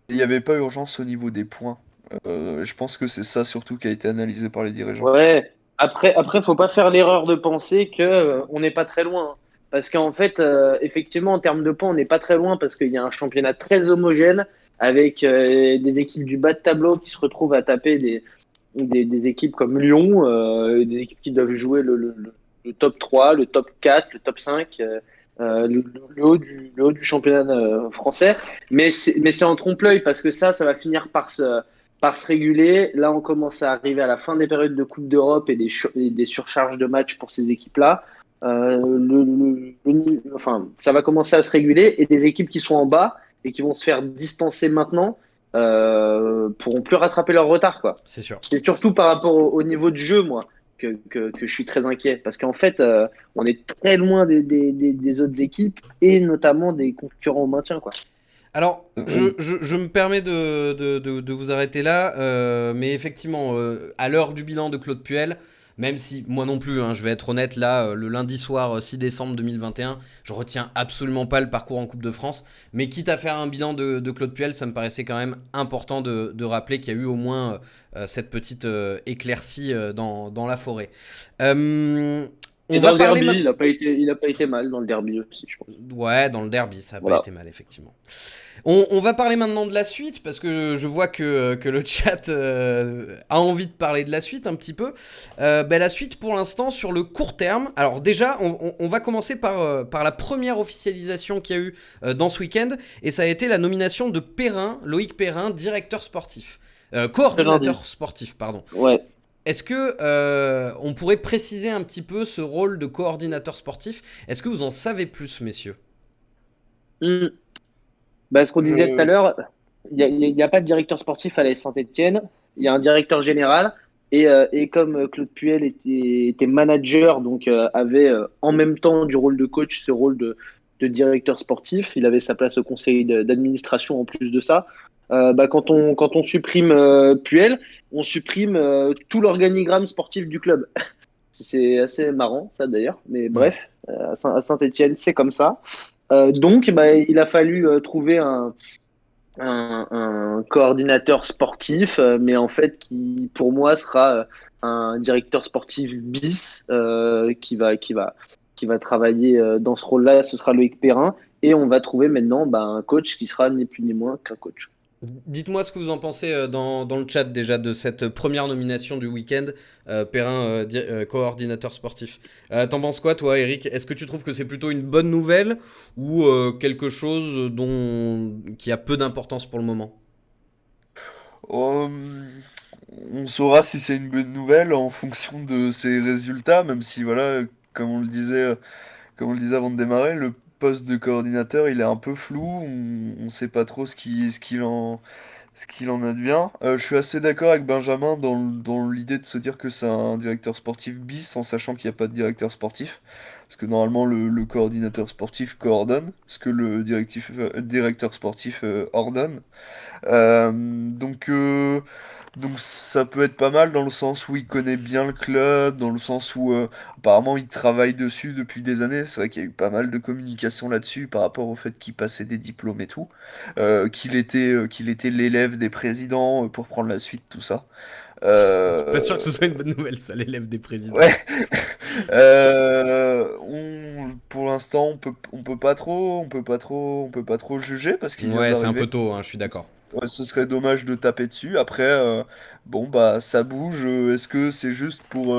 et il y avait pas urgence au niveau des points. Je pense que c'est ça surtout qui a été analysé par les dirigeants. Ouais. Après, faut pas faire l'erreur de penser que on n'est pas très loin, hein. Parce qu'en fait, effectivement, en termes de points, on n'est pas très loin parce qu'il y a un championnat très homogène avec des équipes du bas de tableau qui se retrouvent à taper des équipes comme Lyon, des équipes qui doivent jouer le top 3, le top 4, le top 5, le haut du championnat français. Mais c'est en trompe-l'œil parce que ça va finir par se réguler. Là, on commence à arriver à la fin des périodes de Coupe d'Europe et des surcharges de matchs pour ces équipes-là. Enfin, ça va commencer à se réguler et des équipes qui sont en bas et qui vont se faire distancer maintenant pourront plus rattraper leur retard, quoi. c'est sûr. C'est surtout par rapport au niveau de jeu, moi, que je suis très inquiet. Parce qu'en fait, on est très loin des autres équipes et notamment des concurrents au maintien, quoi. Alors, Oui. je me permets de vous arrêter là, mais effectivement, à l'heure du bilan de Claude Puel, même si moi non plus, hein, je vais être honnête, là, le lundi soir 6 décembre 2021, je retiens absolument pas le parcours en Coupe de France, mais quitte à faire un bilan de Claude Puel, ça me paraissait quand même important de rappeler qu'il y a eu au moins cette petite éclaircie dans la forêt. Euh, on Et dans va le parler derby, maintenant. il a pas été mal dans le derby aussi, je pense. Ouais, dans le derby, ça n'a pas Voilà. été mal, effectivement. On va parler maintenant de la suite, parce que je vois que le chat a envie de parler de la suite un petit peu. La suite, pour l'instant, sur le court terme. Alors déjà, on va commencer par la première officialisation qu'il y a eu dans ce week-end, et ça a été la nomination de Perrin, Loïc Perrin, directeur sportif. Très gentil. Coordinateur sportif, pardon. Ouais. Est-ce que on pourrait préciser un petit peu ce rôle de coordinateur sportif? Est-ce que vous en savez plus, messieurs? Hmm. Bah, ce qu'on disait tout à Je... l'heure, il y a pas de directeur sportif à la Saint-Étienne. Il y a un directeur général. Et comme Claude Puel était manager, donc avait en même temps du rôle de coach ce rôle de directeur sportif, il avait sa place au conseil d'administration en plus de ça. Quand on supprime Puel, on supprime tout l'organigramme sportif du club. C'est assez marrant, ça d'ailleurs. Mais bref, Ouais. à Saint-Étienne, c'est comme ça. Donc, il a fallu trouver un coordinateur sportif, mais en fait, qui pour moi sera un directeur sportif bis qui va travailler dans ce rôle-là. Ce sera Loïc Perrin. Et on va trouver maintenant un coach qui sera ni plus ni moins qu'un coach. Dites-moi ce que vous en pensez dans le chat déjà de cette première nomination du week-end, Perrin, coordinateur sportif. T'en penses quoi toi, Eric? Est-ce que tu trouves que c'est plutôt une bonne nouvelle ou quelque chose qui a peu d'importance pour le moment? Euh, on saura si c'est une bonne nouvelle en fonction de ses résultats, même si voilà, comme on le disait, comme on le disait avant de démarrer, le poste de coordinateur il est un peu flou, on sait pas trop ce qu'il en advient. Je suis assez d'accord avec Benjamin dans l'idée de se dire que c'est un directeur sportif bis en sachant qu'il n'y a pas de directeur sportif. Parce que normalement le coordinateur sportif coordonne, ce que le directeur sportif ordonne. Euh, donc, euh, donc ça peut être pas mal dans le sens où il connaît bien le club, dans le sens où apparemment il travaille dessus depuis des années. C'est vrai qu'il y a eu pas mal de communication là-dessus par rapport au fait qu'il passait des diplômes et tout, qu'il était l'élève des présidents pour prendre la suite, tout ça. Pas sûr que Euh, ce soit une bonne nouvelle, ça, l'élève des présidents. ouais. Pour l'instant, on peut pas trop juger parce qu'il vient Ouais, c'est un peu d'arriver. tôt, hein, je suis d'accord. Ouais, ce serait dommage de taper dessus. Après, bon, bah, ça bouge. Est-ce que c'est juste pour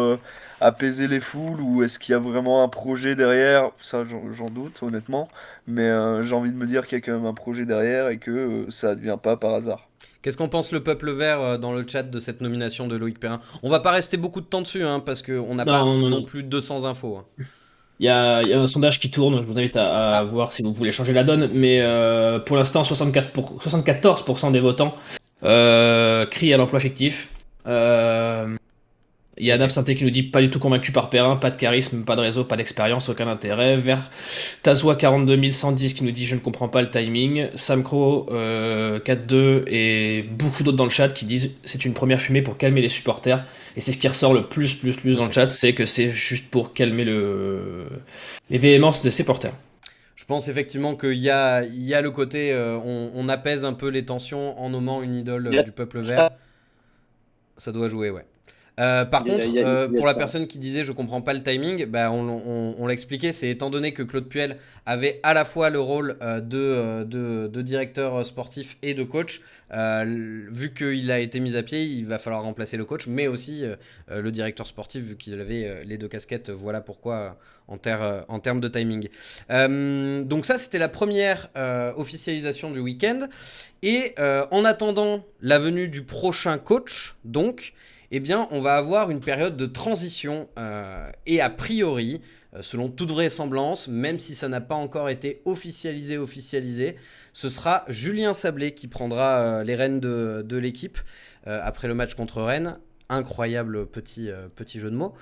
apaiser les foules ou est-ce qu'il y a vraiment un projet derrière? Ça, j'en doute, honnêtement. Mais j'ai envie de me dire qu'il y a quand même un projet derrière et que ça ne vient pas par hasard. Qu'est-ce qu'en pense le peuple vert dans le chat de cette nomination de Loïc Perrin? On va pas rester beaucoup de temps dessus, hein, parce qu'on n'a pas Non, non, non non. plus 200 infos, hein. Il y a un sondage qui tourne, je vous invite à Ah, voir si vous voulez changer la donne, mais pour l'instant, 74% des votants crient à l'emploi fictif. Il y a Ok. Napsanté qui nous dit pas du tout convaincu par Perrin, pas de charisme, pas de réseau, pas d'expérience, aucun intérêt. Vers Tazoa 42110 qui nous dit je ne comprends pas le timing. Samcro 42 et beaucoup d'autres dans le chat qui disent c'est une première fumée pour calmer les supporters. Et c'est ce qui ressort le plus dans le Ok. chat, c'est que c'est juste pour calmer les véhémences de ses porteurs. Je pense effectivement qu'il y a le côté, on apaise un peu les tensions en nommant une idole Il y a du peuple vert. ça, Ça doit jouer, ouais. Par il y a, il contre, y a- il y a pour la ça. personne qui disait je comprends pas le timing, bah on l'a expliqué, c'est étant donné que Claude Puel avait à la fois le rôle de directeur sportif et de coach, vu qu'il a été mis à pied, il va falloir remplacer le coach, mais aussi le directeur sportif, vu qu'il avait les deux casquettes, voilà pourquoi en termes de timing. Donc ça, c'était la première officialisation du week-end. Et en attendant la venue du prochain coach, donc, eh bien, on va avoir une période de transition et a priori, selon toute vraisemblance, même si ça n'a pas encore été officialisé, ce sera Julien Sablé qui prendra les rênes de l'équipe après le match contre Rennes. Incroyable petit jeu de mots.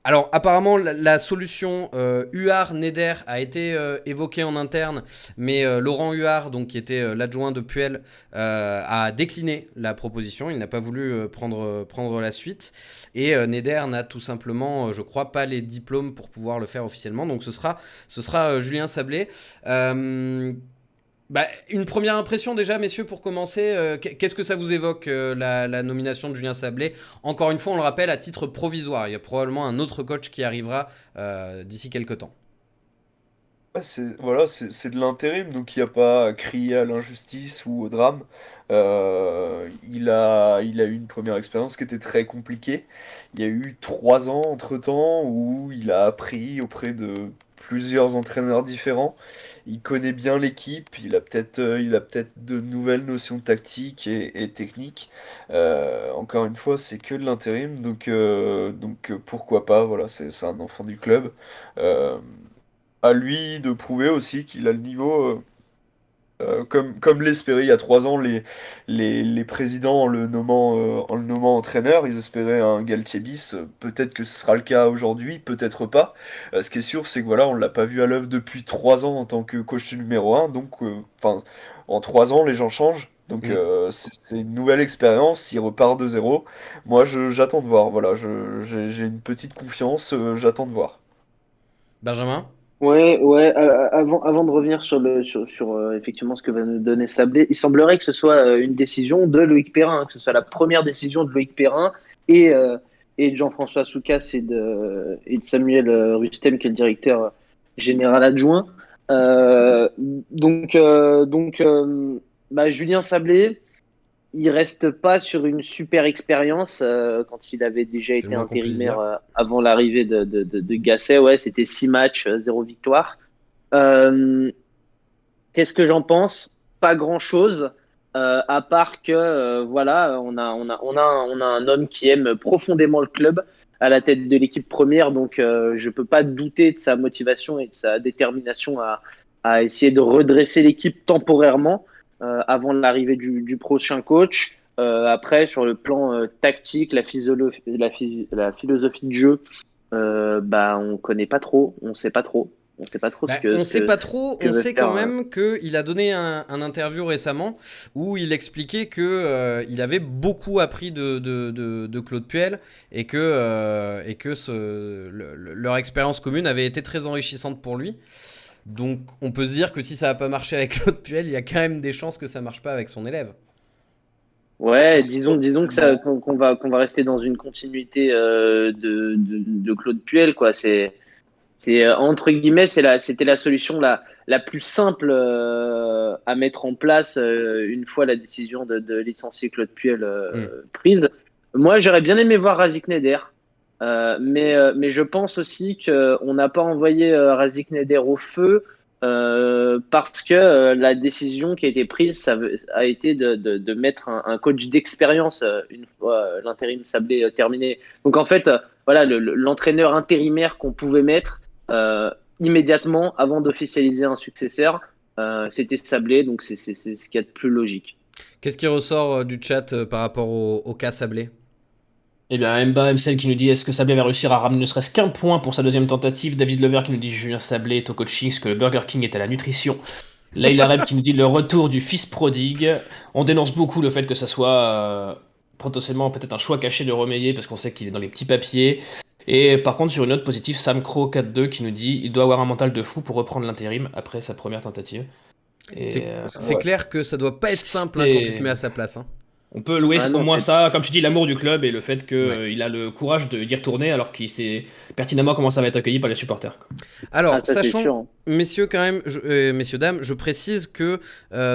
Alors apparemment la solution Huard-Neder a été évoquée en interne, mais Laurent Huard, donc, qui était l'adjoint de Puel, a décliné la proposition. Il n'a pas voulu prendre la suite. Et Neder n'a tout simplement, je crois, pas les diplômes pour pouvoir le faire officiellement. Donc ce sera Julien Sablé. Bah, une première impression déjà, messieurs, pour commencer. Qu'est-ce que ça vous évoque, la nomination de Julien Sablé? Encore une fois, on le rappelle, à titre provisoire. Il y a probablement un autre coach qui arrivera d'ici quelques temps. Ouais, c'est de l'intérim, donc il n'y a pas à crier à l'injustice ou au drame. Il a eu une première expérience qui était très compliquée. Il y a eu 3 ans entre-temps où il a appris auprès de plusieurs entraîneurs différents. Il connaît bien l'équipe, il a peut-être de nouvelles notions tactiques et techniques. Encore une fois, c'est que de l'intérim, donc pourquoi pas, voilà, c'est un enfant du club. Euh, à lui de prouver aussi qu'il a le niveau, comme l'espéraient il y a 3 ans les présidents en le nommant entraîneur, ils espéraient un Galtier bis. Peut-être que ce sera le cas aujourd'hui, peut-être pas. Ce qui est sûr, c'est que voilà, on l'a pas vu à l'œuvre depuis 3 ans en tant que coach numéro un, donc enfin, en 3 ans, les gens changent. Donc Mm. c'est une nouvelle expérience, il repart de zéro. Moi, j'attends de voir. Voilà, j'ai une petite confiance, j'attends de voir. Benjamin? Ouais, ouais. Avant de revenir sur effectivement ce que va nous donner Sablé, il semblerait que ce soit une décision de Loïc Perrin, que ce soit la première décision de Loïc Perrin et, euh, et de Jean-François Soucas et de Samuel Rustem, qui est le directeur général adjoint. Julien Sablé, il reste pas sur une super expérience quand il avait déjà C'est le été moins qu'on puisse dire. intérimaire avant l'arrivée de Gasset. Ouais, c'était 6 matchs, 0 victoire. Euh, Qu'est-ce que j'en pense? Pas grand-chose, à part que voilà, on a un homme qui aime profondément le club à la tête de l'équipe première, donc je peux pas douter de sa motivation et de sa détermination à essayer de redresser l'équipe temporairement avant l'arrivée du prochain coach. Après, sur le plan tactique, la philosophie de jeu, bah, on connaît pas trop, on sait pas trop. On sait pas trop Bah, on sait pas trop, que on veut sait quand faire. même qu'il a donné un interview récemment où il expliquait que il avait beaucoup appris de Claude Puel et que leur expérience commune avait été très enrichissante pour lui. Donc on peut se dire que si ça n'a pas marché avec Claude Puel, il y a quand même des chances que ça marche pas avec son élève. Ouais, disons que qu'on va rester dans une continuité de Claude Puel, quoi. Entre guillemets, c'était la solution la plus simple à mettre en place une fois la décision de licencier Claude Puel Hmm. prise. Moi, j'aurais bien aimé voir Razik Neder, mais je pense aussi qu'on n'a pas envoyé Razik Neder au feu parce que la décision qui a été prise a été de mettre un coach d'expérience une fois l'intérim Sablé terminé. Donc en fait, voilà, l'entraîneur intérimaire qu'on pouvait mettre euh, immédiatement avant d'officialiser un successeur, c'était Sablé, donc c'est ce qu'il y a de plus logique. Qu'est-ce qui ressort du chat par rapport au cas Sablé? Eh bien, Mba MCL qui nous dit est-ce que Sablé va réussir à ramener ne serait-ce qu'un point pour sa deuxième tentative? David Lever qui nous dit Julien Sablé est au coaching, ce que le Burger King est à la nutrition. Leïla Reb qui nous dit le retour du fils prodigue. On dénonce beaucoup le fait que ça soit potentiellement peut-être un choix caché de Romeyer parce qu'on sait qu'il est dans les petits papiers. Et par contre, sur une note positive, Sam Crow 4-2 qui nous dit il doit avoir un mental de fou pour reprendre l'intérim après sa première tentative. Et C'est clair que ça doit pas être simple hein, quand tu te c'est mets à sa place. Hein. on peut louer Ah au non, moins ça, comme tu dis, l'amour du club et le fait Ouais. qu'il a le courage d'y retourner alors qu'il sait pertinemment comment ça va être accueilli par les supporters. ah, Alors, ça c'est sachant, sûr. Hein. messieurs, quand même, messieurs, dames, je précise que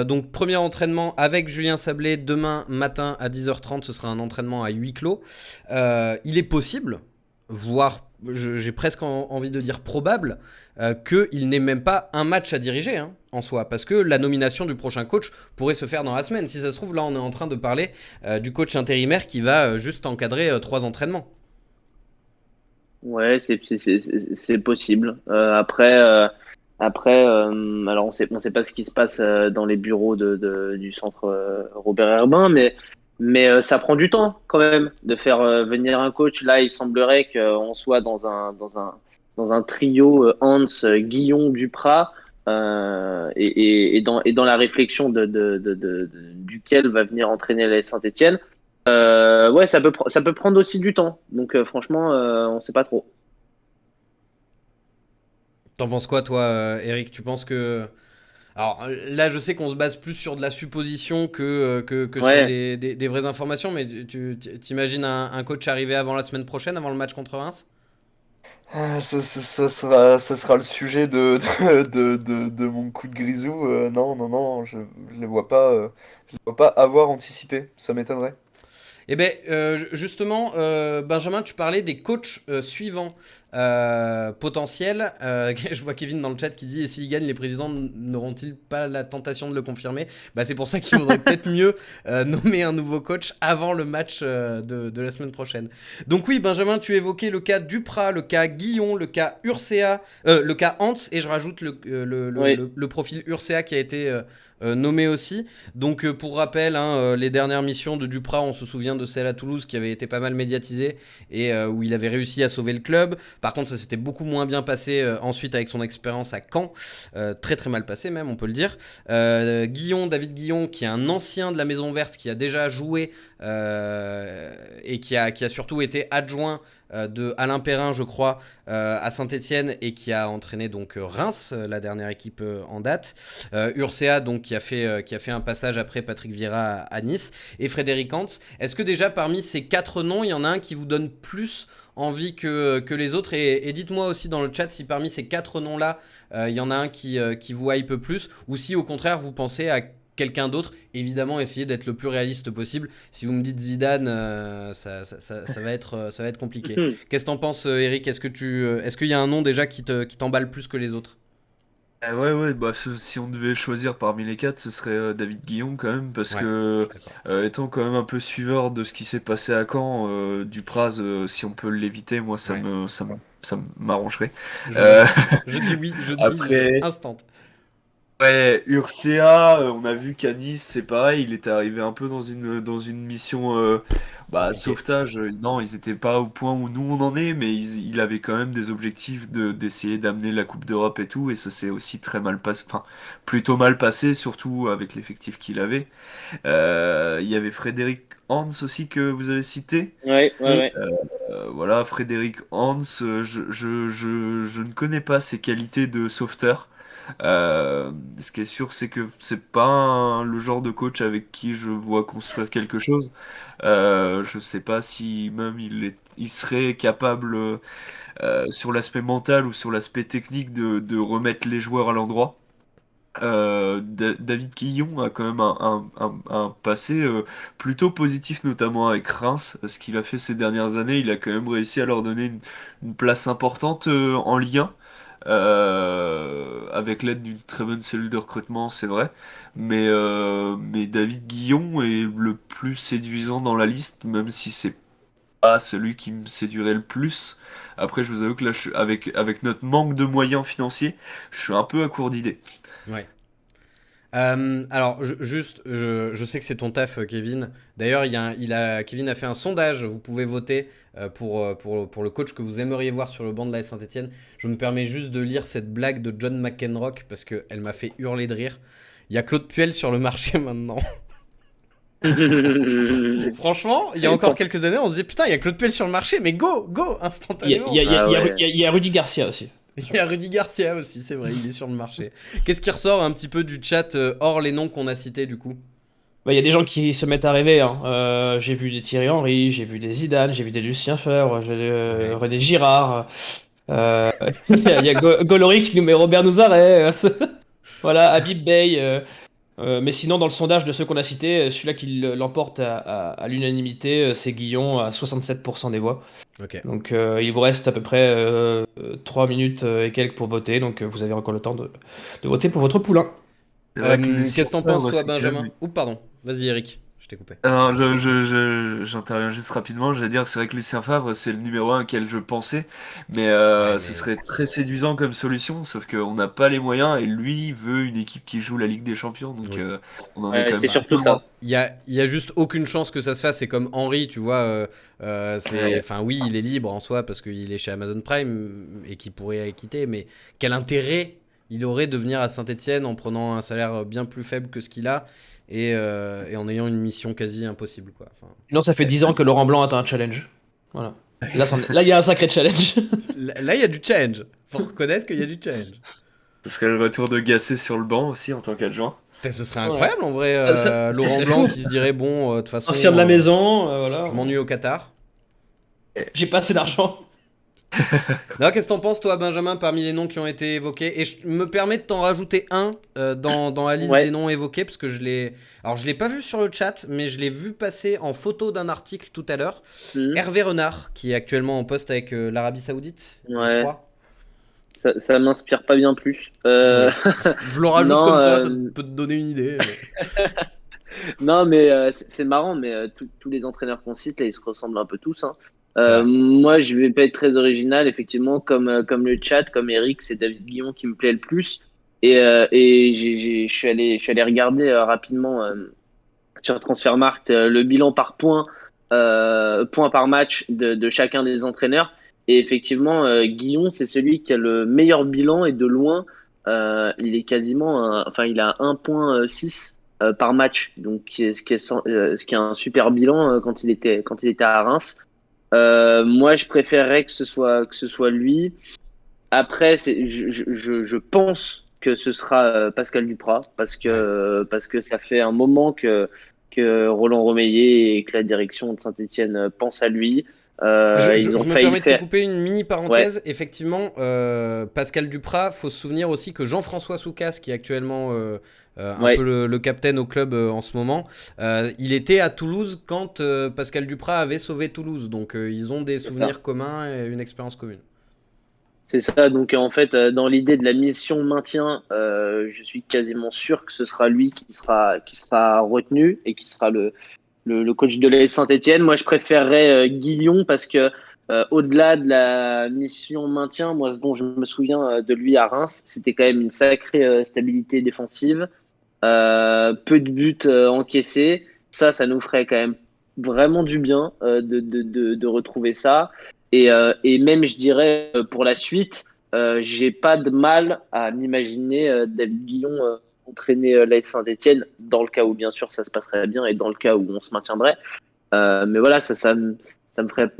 donc premier entraînement avec Julien Sablé demain matin à 10h30, ce sera un entraînement à huis clos. Il est possible, voire j'ai presque envie de dire probable, qu'il n'ait même pas un match à diriger hein, en soi, parce que la nomination du prochain coach pourrait se faire dans la semaine. Si ça se trouve, là, on est en train de parler du coach intérimaire qui va juste encadrer 3 entraînements. Ouais, c'est possible. Alors on sait pas ce qui se passe dans les bureaux du centre Robert Herbin, mais ça prend du temps quand même de faire venir un coach. Là, il semblerait qu'on soit dans un trio Hans, Guillon, Duprat, et dans la réflexion duquel va venir entraîner la Saint-Étienne. Ouais, ça peut prendre aussi du temps. Donc franchement, on sait pas trop. T'en penses quoi, toi, Eric? Tu penses que... Alors là, je sais qu'on se base plus sur de la supposition que sur Ouais. des vraies informations, mais t'imagines un coach arriver avant la semaine prochaine, avant le match contre Reims? Ça sera le sujet de mon coup de grisou. Non, non, non, je les vois pas, je les vois pas avoir anticipé. Ça m'étonnerait. Eh bien, justement, Benjamin, tu parlais des coachs suivants potentiels. Je vois Kevin dans le chat qui dit et s'ils gagnent, les présidents n'auront-ils pas la tentation de le confirmer? Bah, c'est pour ça qu'il vaudrait peut-être mieux nommer un nouveau coach avant le match de la semaine prochaine. Donc, oui, Benjamin, tu évoquais le cas Duprat, le cas Guillon, le cas Urcea, le cas Hans, et je rajoute Oui. le profil Urcea qui a été nommé aussi. Donc pour rappel, hein, les dernières missions de Duprat, on se souvient de celle à Toulouse qui avait été pas mal médiatisée et où il avait réussi à sauver le club. Par contre, ça s'était beaucoup moins bien passé ensuite avec son expérience à Caen. Très très mal passé même, on peut le dire. David Guillon, qui est un ancien de la Maison Verte, qui a déjà joué et qui a surtout été adjoint de Alain Perrin, je crois, à Saint-Etienne et qui a entraîné donc Reims, la dernière équipe en date. Urcea, donc, qui a fait un passage après Patrick Vieira à Nice. Et Frédéric Hans. Est-ce que déjà parmi ces 4 noms, il y en a un qui vous donne plus envie que les autres et dites-moi aussi dans le chat si parmi ces 4 noms-là, il y en a un qui vous hype plus ou si au contraire vous pensez à quelqu'un d'autre. Évidemment, essayez d'être le plus réaliste possible. Si vous me dites Zidane, ça va être compliqué. Qu'est-ce que t'en penses, Eric? Est-ce qu'il y a un nom déjà qui t'emballe plus que les autres? Ouais, ouais, bah, si on devait choisir parmi les quatre, ce serait David Guillon quand même, parce Ouais, je que suis d'accord. étant quand même un peu suiveur de ce qui s'est passé à Caen, Dupraz, si on peut l'éviter, moi Ouais. ça m'arrangerait. Je Euh, note. Je dis oui, je dis après, instant. ouais, Urcea, on a vu qu'à Nice, c'est pareil, il était arrivé un peu dans une mission Compliqué. sauvetage. Non, ils étaient pas au point où nous on en est, mais il avait quand même des objectifs d'essayer d'amener la Coupe d'Europe et tout, et ça s'est aussi très mal passé, enfin, plutôt mal passé, surtout avec l'effectif qu'il avait. Il y avait Frédéric Hans aussi que vous avez cité. Ouais, ouais, Hmm. ouais. Voilà, Frédéric Hans, je ne connais pas ses qualités de sauveteur. Ce qui est sûr, c'est que c'est pas le genre de coach avec qui je vois construire quelque chose. Je sais pas si même il serait capable sur l'aspect mental ou sur l'aspect technique de remettre les joueurs à l'endroit. David Quillon a quand même un passé plutôt positif, notamment avec Reims. Ce qu'il a fait ces dernières années, il a quand même réussi à leur donner une place importante en Ligue 1, avec l'aide d'une très bonne cellule de recrutement, c'est vrai. Mais David Guillon est le plus séduisant dans la liste, même si c'est pas celui qui me séduirait le plus. Après, je vous avoue que là, avec notre manque de moyens financiers, je suis un peu à court d'idées. Ouais. Alors, je sais que c'est ton taf, Kevin. D'ailleurs, Kevin a fait un sondage. Vous pouvez voter pour le coach que vous aimeriez voir sur le banc de la Saint-Etienne. Je me permets juste de lire cette blague de John McEnroe parce qu'elle m'a fait hurler de rire. Il y a Claude Puel sur le marché maintenant. Franchement, il y a encore quelques années, on se disait putain, il y a Claude Puel sur le marché, mais go, instantanément. Il y a Rudy Garcia aussi. Il y a Rudy Garcia aussi, c'est vrai, il est sur le marché. Qu'est-ce qui ressort un petit peu du chat hors les noms qu'on a cités du coup? Bah, il y a des gens qui se mettent à rêver, hein. J'ai vu des Thierry Henry, j'ai vu des Zidane, j'ai vu des Lucien Favre, Ouais. René Girard. Il y a Golorix qui nous met Robert Nouzaret. Voilà, Habib Bey. Mais sinon, dans le sondage de ceux qu'on a cités, celui-là qui l'emporte à l'unanimité, c'est Guillon à 67% des voix. Ok. Donc il vous reste à peu près 3 minutes et quelques pour voter, donc vous avez encore le temps de voter pour votre poulain. C'est vrai que Qu'est-ce que t'en penses, toi, c'est quand Benjamin? même- Oups, pardon. Vas-y, Eric, je t'ai coupé. Alors, j'interviens juste rapidement. J'allais dire, c'est vrai que Lucien Favre, c'est le numéro un auquel je pensais, mais Ouais, ce mais serait très séduisant comme solution, sauf qu'on n'a pas les moyens et lui veut une équipe qui joue la Ligue des Champions, donc oui. on en est Ouais, quand c'est même surtout loin. ça. Il y a juste aucune chance que ça se fasse. C'est comme Henry, tu vois. Ouais. Enfin, oui, il est libre en soi parce qu'il est chez Amazon Prime et qu'il pourrait quitter. Mais quel intérêt il aurait de venir à Saint-Etienne en prenant un salaire bien plus faible que ce qu'il a et en ayant une mission quasi impossible, quoi. Enfin, Sinon, ça fait 10 ans que Laurent Blanc a un challenge. Voilà. Là, il y a un sacré challenge. là, il y a du change. Faut reconnaître qu'il y a du change. Ce serait le retour de Gasset sur le banc aussi en tant qu'adjoint. Putain, ce serait Ouais. incroyable en vrai. Ça Laurent serait Blanc fou. qui se dirait bon, de toute façon, Ancien de la maison, voilà. je m'ennuie au Qatar. J'ai pas assez d'argent. Non, qu'est-ce que t'en penses, toi, Benjamin, parmi les noms qui ont été évoqués? Et je me permets de t'en rajouter un dans la liste Ouais. des noms évoqués, parce que alors, je l'ai pas vu sur le chat, mais je l'ai vu passer en photo d'un article tout à l'heure. Mhm. Hervé Renard, qui est actuellement en poste avec l'Arabie Saoudite, je Ouais. crois. Ça m'inspire pas bien plus. Je le rajoute Non, comme ça peut te donner une idée. Non, mais c'est marrant, mais tous les entraîneurs qu'on cite, là, ils se ressemblent un peu tous, hein. C'est vrai. Moi, je vais pas être très original, effectivement, comme le chat, comme Eric, c'est David Guillon qui me plaît le plus. Et je suis allé regarder rapidement sur Transfermarkt le bilan par point par match de chacun des entraîneurs. Et effectivement, Guillon, c'est celui qui a le meilleur bilan et de loin, il est enfin, il a 1,6 par match, donc ce qui est un super bilan quand il était à Reims. Moi, je préférerais que ce soit lui. Après, je pense que ce sera Pascal Duprat parce que ça fait un moment que Roland Romeyer et que la direction de Saint-Etienne pense à lui. Ils ont Je me failli permets de te faire. couper une mini Ouais, parenthèse. Effectivement, Pascal Duprat, faut se souvenir aussi que Jean-François Soucas, qui est actuellement un peu ouais, le capitaine au club en ce moment, il était à Toulouse quand Pascal Duprat avait sauvé Toulouse. Donc ils ont des c'est ça. souvenirs communs et une expérience commune. C'est ça. Donc en fait, dans l'idée de la mission maintien, je suis quasiment sûr que ce sera lui qui sera retenu et qui sera le coach de l'AS Saint-Etienne. Moi, je préférerais Guillon parce que au-delà de la mission maintien, moi, ce dont je me souviens de lui à Reims, c'était quand même une sacrée stabilité défensive, peu de buts encaissés. Ça nous ferait quand même vraiment du bien de retrouver ça. Et même, je dirais, pour la suite, j'ai pas de mal à m'imaginer David Guillon entraîner l'AS Saint-Etienne, dans le cas où, bien sûr, ça se passerait bien et dans le cas où on se maintiendrait. Mais voilà, ça me ferait,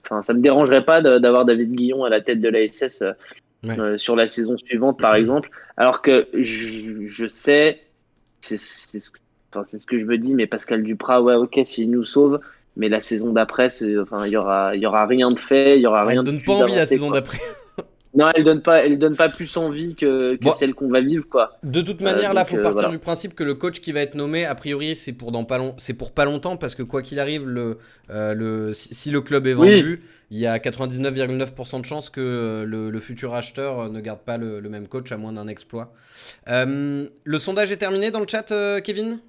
enfin, ça me dérangerait pas d'avoir David Guillon à la tête de l'ASS Ouais. sur la saison suivante, par exemple. Alors que je sais, c'est ce que je me dis, mais Pascal Duprat, ouais, ok, s'il nous sauve, mais la saison d'après, enfin, il y aura rien de fait, il y aura Ah, il rien de donne pas plus envie la avancé, saison quoi. d'après. Non, elle donne pas plus envie que Bon, celle qu'on va vivre, quoi. de toute manière, là, Donc faut partir voilà. du principe que le coach qui va être nommé, a priori, c'est pour pas longtemps, parce que quoi qu'il arrive, si le club est Oui, vendu, il y a 99,9% de chances que le futur acheteur ne garde pas le même coach, à moins d'un exploit. Le sondage est terminé dans le chat, Kevin?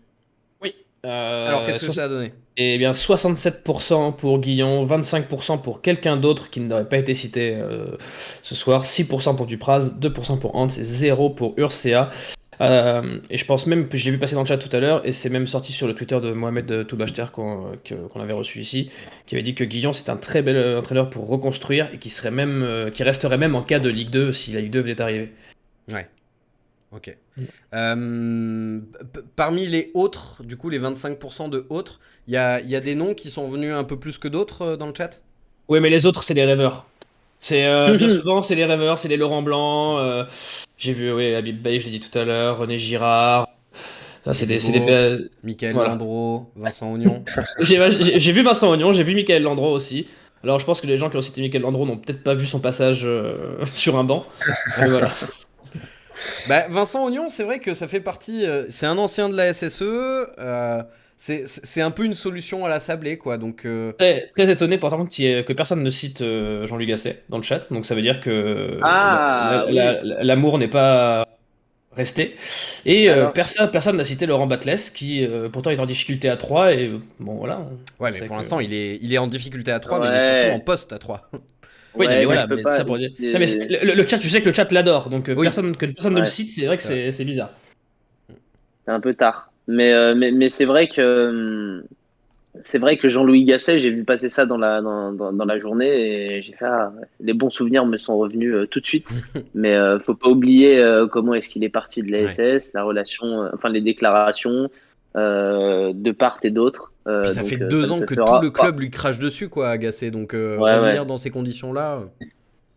Oui. Alors, qu'est-ce que ça a donné? Eh bien, 67% pour Guillon, 25% pour quelqu'un d'autre qui n'aurait pas été cité ce soir, 6% pour Dupraz, 2% pour Hans et 0 pour Urcea. Et je pense même que j'ai vu passer dans le chat tout à l'heure, et c'est même sorti sur le Twitter de Mohamed Toubachter qu'on avait reçu ici, qui avait dit que Guillon c'est un très bel entraîneur pour reconstruire et qui resterait même en cas de Ligue 2 si la Ligue 2 venait arriver. Ouais. Ok. Parmi les autres, du coup, les 25% de autres, il y a des noms qui sont venus un peu plus que d'autres dans le chat. Oui, mais les autres, c'est des rêveurs. C'est bien souvent, c'est les rêveurs, c'est les Laurent Blanc. J'ai vu, oui, Habib Bey, je l'ai dit tout à l'heure, René Girard. Ça, c'est des, Bibo, Michael voilà. Landreau, Vincent Ognon. J'ai vu Vincent Ognon, j'ai vu Michael Landreau aussi. Alors, je pense que les gens qui ont cité Michael Landreau n'ont peut-être pas vu son passage sur un banc. Mais voilà. Bah, Vincent Ognon, c'est vrai que ça fait partie. C'est un ancien de la SSE. C'est un peu une solution à la sablée, quoi. Donc, Très, très étonné pourtant que personne ne cite Jean-Luc Gasset dans le chat. Donc, ça veut dire que Ah, oui. l'amour n'est pas resté. Et Alors, personne n'a cité Laurent Batles, qui pourtant est en difficulté à 3. Et bon, voilà. ouais, On mais sait pour que- l'instant, il est en difficulté à 3, mais il est surtout en ouais, poste à 3. Oui, non, mais ouais, mais voilà, je peux mais pas. ça pour dire. Non, mais le chat, je sais que le chat l'adore, donc Oui, que personne ne le Ouais, cite, c'est vrai que c'est vrai. c'est bizarre. c'est un peu tard. Mais c'est vrai que Jean-Louis Gasset, j'ai vu passer ça dans la journée et j'ai fait les bons souvenirs me sont revenus tout de suite. Mais faut pas oublier comment est-ce qu'il est parti de la Ouais. SS, la relation, enfin les déclarations de part et d'autre. Puis ça fait Donc ça 2 ne ans se que tout le fera pas. club lui crache dessus, quoi, Agacé. Donc, Ouais, revenir ouais. dans ces conditions-là.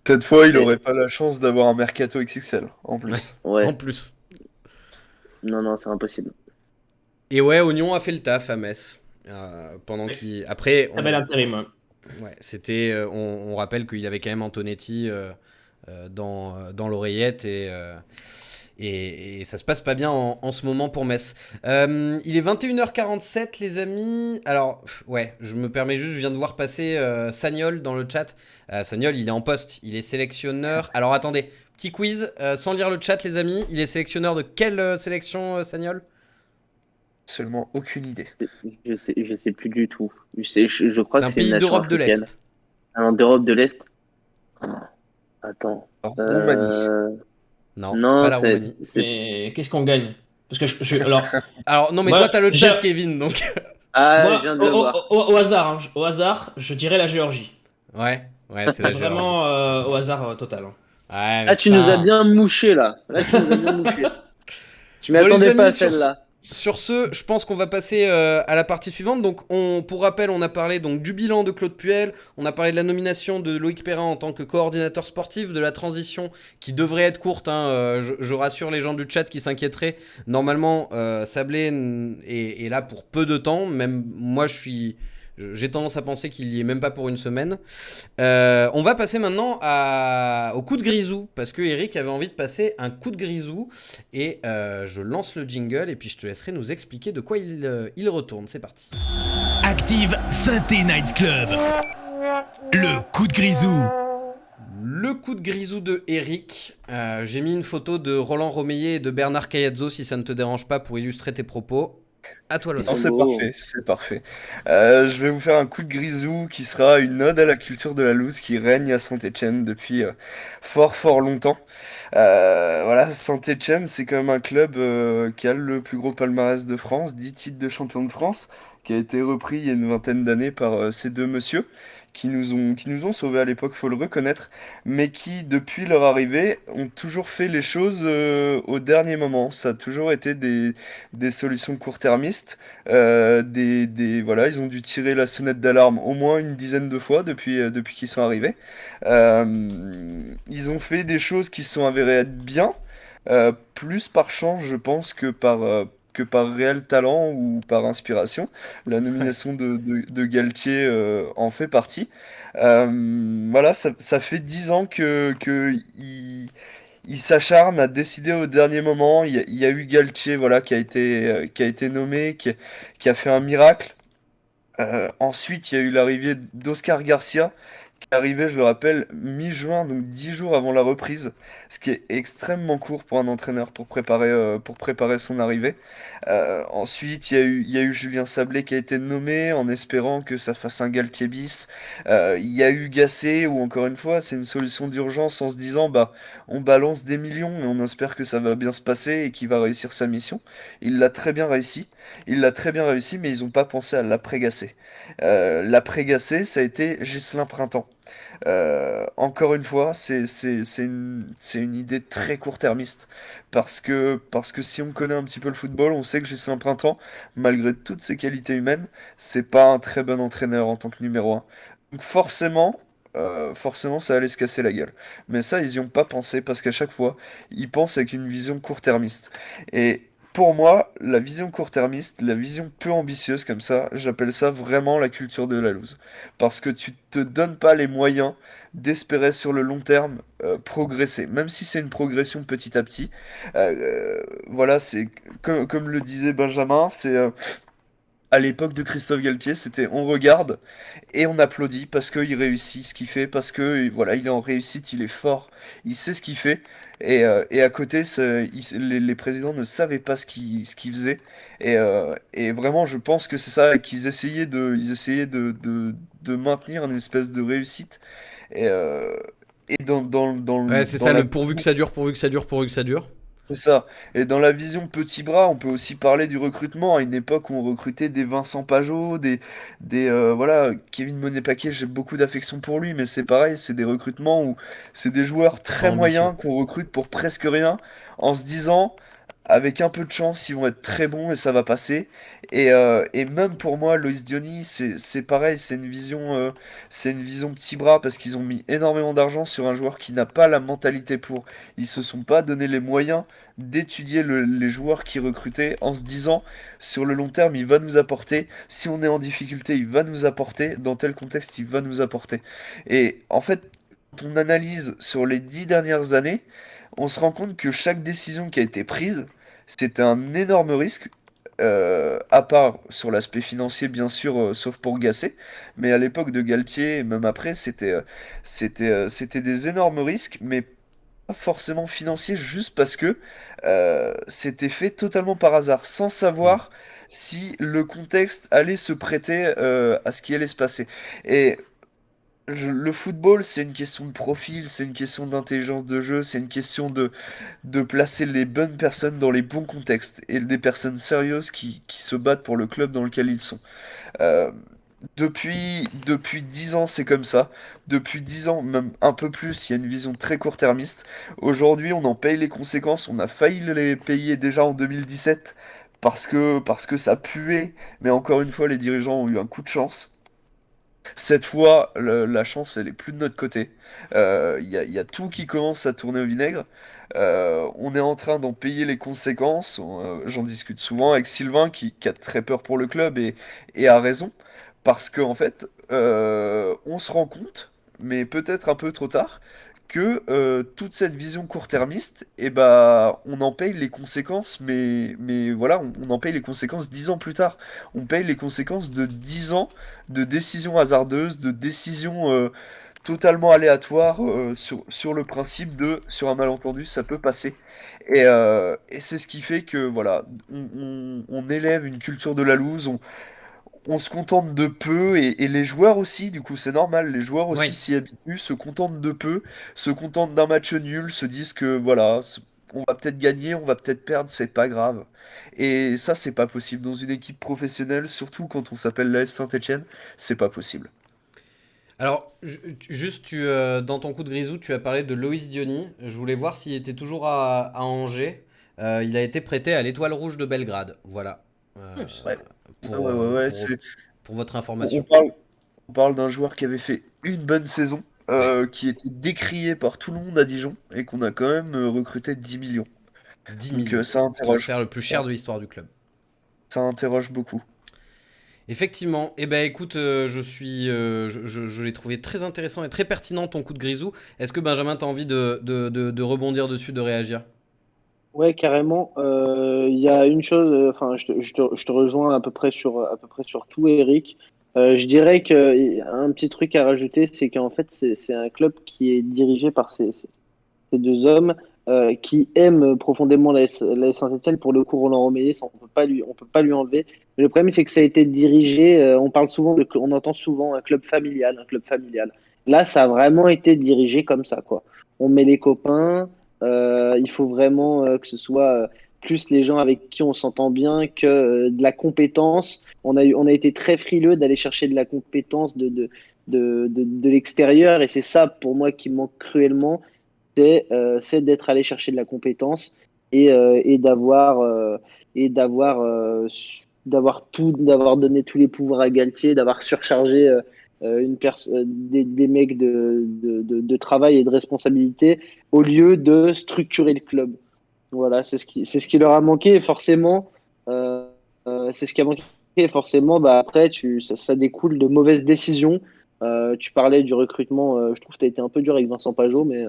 Cette fois, il Et- aurait pas la chance d'avoir un mercato XXL, en Ouais, plus. en ouais. plus. Non, non, c'est impossible. Et ouais, Ognon a fait le taf à Metz. Pendant Ouais. qu'il. Après, Très bel intérim. Ouais. ouais, c'était. On rappelle qu'il y avait quand même Antonetti dans l'oreillette et ça se passe pas bien en ce moment pour Metz. Il est 21h47, les amis. Alors, ouais, je me permets juste, je viens de voir passer Sagnol dans le chat. Sagnol, il est en poste, il est sélectionneur. Alors, attendez, petit quiz, sans lire le chat, les amis. Il est sélectionneur de quelle sélection, Sagnol? Seulement aucune idée. Je sais plus du tout. Je crois C'est que un c'est une pays nation d'Europe de africaine. l'Est. Ah non, d'Europe de l'Est. Ah, attends. Roumanie. Non, pas Non, la Roumanie. Mais qu'est-ce qu'on gagne? Parce que alors, Alors, non, mais toi, moi, t'as le chat, Kevin, donc. Ah, je moi viens de le voir. au hasard, hein, au hasard, je dirais la Géorgie. Ouais, ouais, c'est la Géorgie. Vraiment au hasard total. Hein. Ouais, mais Ah, tu nous as putain. bien mouché là. Là, tu nous as bien mouché. Je m'y Bon, les attendais pas à amis, celle-là. sur ce, je pense qu'on va passer à la partie suivante. Donc, pour rappel, on a parlé donc du bilan de Claude Puel, on a parlé de la nomination de Loïc Perrin en tant que coordinateur sportif, de la transition qui devrait être courte. Hein, je rassure les gens du chat qui s'inquiéteraient. Normalement, Sablé est là pour peu de temps. Même moi, j'ai tendance à penser qu'il y est même pas pour une semaine. On va passer maintenant au coup de grisou, parce que Eric avait envie de passer un coup de grisou, et je lance le jingle, et puis je te laisserai nous expliquer de quoi il retourne. C'est parti. Active Synthé Night Club. Le coup de grisou. Le coup de grisou de Eric. J'ai mis une photo de Roland Romeillet et de Bernard Cayazzo, si ça ne te dérange pas, pour illustrer tes propos. À toi Ils l'honneur. Non, sont c'est beaux. parfait, c'est parfait. Je vais vous faire un coup de grisou qui sera une ode à la culture de la loose qui règne à Saint-Étienne depuis fort fort longtemps. Voilà, Saint-Étienne, c'est quand même un club qui a le plus gros palmarès de France, 10 titres de champion de France, qui a été repris il y a une vingtaine d'années par ces deux messieurs qui nous ont sauvés à l'époque, faut le reconnaître, mais qui, depuis leur arrivée, ont toujours fait les choses au dernier moment. Ça a toujours été des solutions court-termistes. Voilà, ils ont dû tirer la sonnette d'alarme au moins une dizaine de fois depuis qu'ils sont arrivés. Ils ont fait des choses qui se sont avérées être bien, plus par chance, je pense, que par réel talent ou par inspiration. La nomination de Galtier en fait partie. Voilà, ça fait 10 ans que il s'acharne à décider au dernier moment. Il y a eu Galtier, voilà, qui a été nommé, qui a fait un miracle. Ensuite, il y a eu l'arrivée d'Oscar Garcia, arrivé, je le rappelle, mi-juin, donc 10 jours avant la reprise, ce qui est extrêmement court pour un entraîneur pour préparer son arrivée. Ensuite, il y a eu Julien Sablé qui a été nommé en espérant que ça fasse un Galtier bis. Il y a eu Gasset, où encore une fois, c'est une solution d'urgence en se disant, bah, on balance des millions et on espère que ça va bien se passer et qu'il va réussir sa mission. Il l'a très bien réussi. Il l'a très bien réussi, mais ils n'ont pas pensé à l'après-Gasset. L'après-Gasset, ça a été Ghislain Printemps. Encore une fois, c'est une idée très court-termiste. Parce que si on connaît un petit peu le football, on sait que Ghislain Printemps, malgré toutes ses qualités humaines, c'est pas un très bon entraîneur en tant que numéro un. Donc forcément, ça allait se casser la gueule. Mais ça, ils y ont pas pensé parce qu'à chaque fois, ils pensent avec une vision court-termiste. Et pour moi, la vision court-termiste, la vision peu ambitieuse comme ça, j'appelle ça vraiment la culture de la loose. Parce que tu te donnes pas les moyens d'espérer sur le long terme progresser, même si c'est une progression petit à petit. Voilà, c'est comme le disait Benjamin, c'est à l'époque de Christophe Galtier, c'était on regarde et on applaudit parce qu'il réussit ce qu'il fait, parce que voilà, il est en réussite, il est fort, il sait ce qu'il fait. Et à côté, les présidents ne savaient pas ce qu'ils faisaient. Et vraiment, je pense que c'est ça, ils essayaient de maintenir une espèce de réussite. Et, euh, et Ouais, c'est dans ça, la le pourvu que ça dure, pourvu que ça dure, pourvu que ça dure. c'est ça. Et dans la vision petit bras, on peut aussi parler du recrutement à une époque où on recrutait des Vincent Pajot, voilà, Kevin Monet-Paquet, j'ai beaucoup d'affection pour lui, mais c'est pareil, c'est des recrutements où c'est des joueurs C'est pas très ambitieux. moyens qu'on recrute pour presque rien, en se disant, avec un peu de chance, ils vont être très bons et ça va passer. Et même pour moi, Loïs Diony, c'est pareil, c'est une vision petit bras parce qu'ils ont mis énormément d'argent sur un joueur qui n'a pas la mentalité pour. Ils se sont pas donné les moyens d'étudier les joueurs qui recrutaient en se disant sur le long terme il va nous apporter, si on est en difficulté il va nous apporter, dans tel contexte il va nous apporter. Et en fait, quand on analyse sur les 10 dernières années, on se rend compte que chaque décision qui a été prise, c'était un énorme risque. À part sur l'aspect financier bien sûr, sauf pour Gasset, mais à l'époque de Galtier et même après, c'était des énormes risques, mais pas forcément financier juste parce que c'était fait totalement par hasard, sans Mm. savoir si le contexte allait se prêter à ce qui allait se passer. Et le football, c'est une question de profil, c'est une question d'intelligence de jeu, c'est une question de placer les bonnes personnes dans les bons contextes et des personnes sérieuses qui se battent pour le club dans lequel ils sont. Euh, depuis 10 ans, c'est comme ça. Depuis 10 ans, même un peu plus, il y a une vision très court-termiste. Aujourd'hui, on en paye les conséquences. On a failli les payer déjà en 2017 parce que ça puait. Mais encore une fois, les dirigeants ont eu un coup de chance. Cette fois, la chance, elle est plus de notre côté. Il y a tout qui commence à tourner au vinaigre. On est en train d'en payer les conséquences. J'en discute souvent avec Sylvain qui a très peur pour le club et a raison. Parce qu'en fait, on se rend compte, mais peut-être un peu trop tard, que toute cette vision court-termiste, eh ben, on en paye les conséquences, mais voilà, on en paye les conséquences 10 ans plus tard. On paye les conséquences de 10 ans de décisions hasardeuses, de décisions totalement aléatoires sur le principe de, sur un malentendu, ça peut passer. Et c'est ce qui fait que, voilà, on élève une culture de la loose, on se contente de peu et les joueurs aussi, du coup c'est normal, les joueurs aussi Oui. s'y habituent, se contentent de peu, se contentent d'un match nul, se disent que voilà, on va peut-être gagner, on va peut-être perdre, c'est pas grave. Et ça c'est pas possible dans une équipe professionnelle, surtout quand on s'appelle l'AS Saint-Étienne, c'est pas possible. Alors, juste, dans ton coup de grisou, tu as parlé de Loïs Diony. Je voulais voir s'il était toujours à Angers. Il a été prêté à l'Étoile Rouge de Belgrade. Voilà. Euh, Ouais, pour, ouais, ouais, euh, ouais, pour, pour votre on information. parle, on parle d'un joueur qui avait fait une bonne saison, Ouais. qui était décrié par tout le monde à Dijon et qu'on a quand même recruté 10 millions. 10 Donc millions. ça interroge. Transfert le plus Ça, cher de l'histoire du club. ça interroge beaucoup. Effectivement. Eh ben, écoute, je l'ai trouvé très intéressant et très pertinent ton coup de grisou. Est-ce que Benjamin, t'as envie de rebondir dessus, de réagir? Ouais, carrément. Il y a une chose, enfin, je te rejoins à peu près sur tout, Eric. Je dirais que un petit truc à rajouter, c'est qu'en fait, c'est un club qui est dirigé par ces deux hommes qui aiment profondément la Saint-Etienne. Pour le coup, Roland Romeyer, ça, on peut pas lui enlever. Mais le problème, c'est que ça a été dirigé. On parle souvent on entend souvent un club familial, un club familial. Là, ça a vraiment été dirigé comme ça, quoi. On met les copains. Il faut vraiment que ce soit plus les gens avec qui on s'entend bien que de la compétence. On a été très frileux d'aller chercher de la compétence de l'extérieur, et c'est ça pour moi qui manque cruellement, c'est d'être allé chercher de la compétence et d'avoir donné tous les pouvoirs à Galtier, d'avoir surchargé des mecs de travail et de responsabilité au lieu de structurer le club. Voilà, c'est ce qui leur a manqué, et forcément, euh, c'est ce qui a manqué. Et forcément, bah, après, ça découle de mauvaises décisions. Tu parlais du recrutement, je trouve que tu as été un peu dur avec Vincent Pajot, mais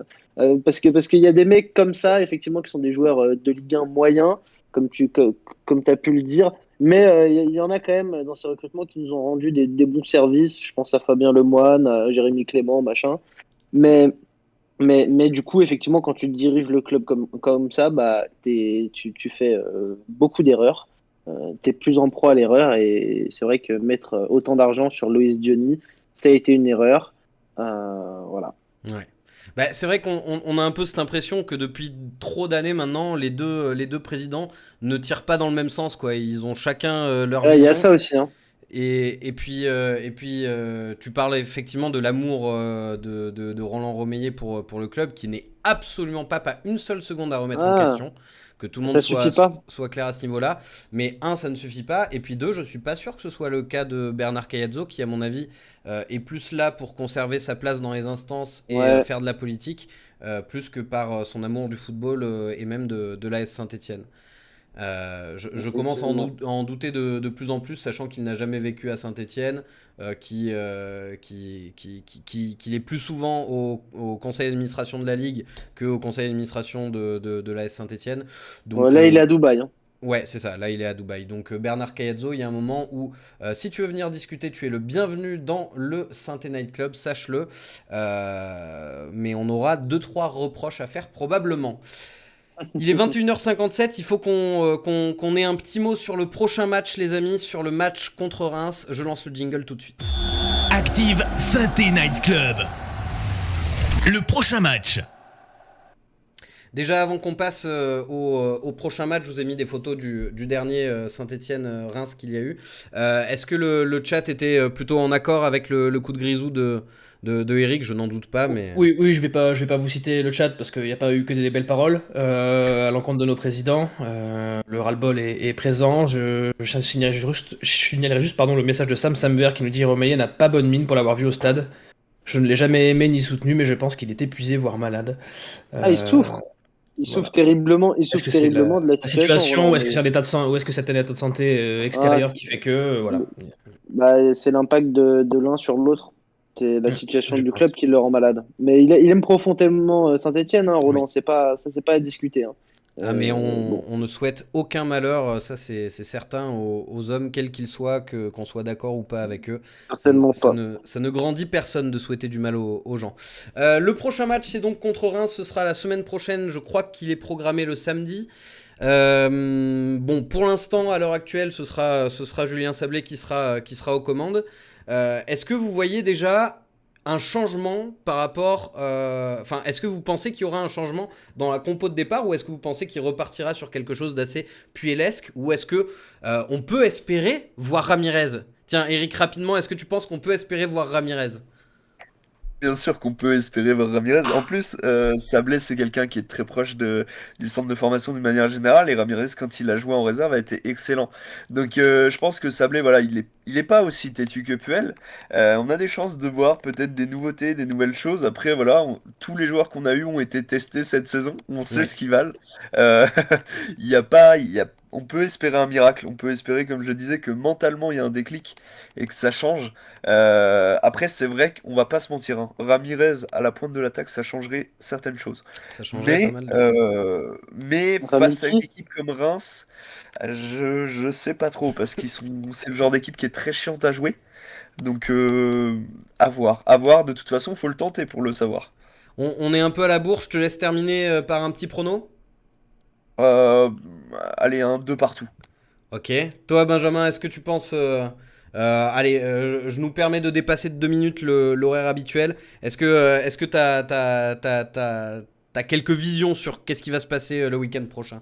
parce qu'il y a des mecs comme ça, effectivement, qui sont des joueurs de Ligue 1 moyens, comme tu as pu le dire, mais il y en a quand même dans ces recrutements qui nous ont rendu des bons services. Je pense à Fabien Lemoine, à Jérémy Clément, machin. Mais mais du coup, effectivement, quand tu diriges le club comme ça, bah, tu fais beaucoup d'erreurs. Tu es plus en proie à l'erreur, et c'est vrai que mettre autant d'argent sur Loïs Diony, ça a été une erreur. Voilà. Ouais. Bah, c'est vrai qu'on a un peu cette impression que depuis trop d'années maintenant, les deux présidents ne tirent pas dans le même sens, quoi. Ils ont chacun leur Il y a vision. ça aussi, hein. Tu parles effectivement de l'amour de Roland Romeyer pour le club, qui n'est absolument pas une seule seconde à remettre en Ah, question. Que tout le monde ça suffit pas. soit clair à ce niveau-là. Mais un, ça ne suffit pas. Et puis deux, je suis pas sûr que ce soit le cas de Bernard Caiazzo, qui, à mon avis, est plus là pour conserver sa place dans les instances et Ouais, faire de la politique, plus que par son amour du football et même de l'AS Saint-Etienne. Je commence effectivement. à en douter de plus en plus, sachant qu'il n'a jamais vécu à Saint-Étienne, qu'il est plus souvent au conseil d'administration de la Ligue qu'au conseil d'administration de l'AS Saint-Étienne. Ouais, Donc, là, il est à Dubaï, hein. ouais, c'est ça, là il est à Dubaï. Donc, Bernard Caiazzo, il y a un moment où, si tu veux venir discuter, tu es le bienvenu dans le Saint-Étienne Night Club, sache-le. Mais on aura 2-3 reproches à faire probablement. Il est 21h57, il faut qu'on ait un petit mot sur le prochain match, les amis, sur le match contre Reims. Je lance le jingle tout de suite. Active Synthé Night Club. Le prochain match. Déjà, avant qu'on passe au prochain match, je vous ai mis des photos du dernier Saint-Étienne-Reims qu'il y a eu. Est-ce que le chat était plutôt en accord avec le coup de grisou de Eric? Je n'en doute pas, mais... Oui, oui, je vais pas vous citer le chat parce qu'il n'y a pas eu que des belles paroles à l'encontre de nos présidents. Le ras-le-bol est présent. Je signalerai juste pardon, le message de Sam Samver qui nous dit Romeyer n'a pas bonne mine pour l'avoir vu au stade. Je ne l'ai jamais aimé ni soutenu, mais je pense qu'il est épuisé, voire malade. Ah, il Euh, souffre. Il souffre voilà. terriblement. Il Est-ce souffre que c'est terriblement de la la situation, situation Roland ou est-ce que c'est Meyer. un état ou est-ce que c'est un état de santé Ah, extérieur qui fait que voilà. bah, c'est l'impact de l'un sur l'autre. C'est la situation Je du pense. club qui le rend malade. Mais il aime profondément Saint-Etienne, hein, Oui. Roland. C'est pas à discuter, hein. Ah, mais Bon, on ne souhaite aucun malheur, ça c'est certain, aux hommes, quels qu'ils soient, qu'on soit d'accord ou pas avec eux. certainement pas. Ça ne grandit personne de souhaiter du mal aux gens. Le prochain match, c'est donc contre Reims, ce sera la semaine prochaine, je crois qu'il est programmé le samedi. Bon, pour l'instant, à l'heure actuelle, ce sera Julien Sablé qui sera aux commandes. Est-ce que vous voyez déjà un changement par rapport... Enfin, est-ce que vous pensez qu'il y aura un changement dans la compo de départ, ou est-ce que vous pensez qu'il repartira sur quelque chose d'assez puellesque, ou est-ce que on peut espérer voir Ramirez? Tiens, Eric, rapidement, est-ce que tu penses qu'on peut espérer voir Ramirez? Bien sûr qu'on peut espérer voir Ramirez. En plus, Sablé, c'est quelqu'un qui est très proche du centre de formation d'une manière générale. Et Ramirez, quand il a joué en réserve, a été excellent. Donc, je pense que Sablé, voilà, il est pas aussi têtu que Puel. On a des chances de voir peut-être des nouveautés, des nouvelles choses. Après, voilà, tous les joueurs qu'on a eus ont été testés cette saison. On sait Ouais, ce qu'ils valent. Euh, il y a pas, il y a, on peut espérer un miracle. On peut espérer, comme je disais, que mentalement, il y a un déclic et que ça change. Après, c'est vrai qu'on va pas se mentir, hein. Ramirez à la pointe de l'attaque, ça changerait certaines choses. ça changerait pas mal de choses. Mais Rami face à une qui? équipe comme Reims, je sais pas trop parce c'est le genre d'équipe qui est très chiante à jouer. Donc, à voir. À voir, de toute façon, faut le tenter pour le savoir. On est un peu à la bourre, je te laisse terminer par un petit prono. Euh, Allez, un 2 partout. Ok. Toi, Benjamin, est-ce que tu penses. Allez, je nous permets de dépasser de 2 minutes l'horaire habituel. Est-ce que t'as quelques visions sur qu'est-ce qui va se passer le week-end prochain?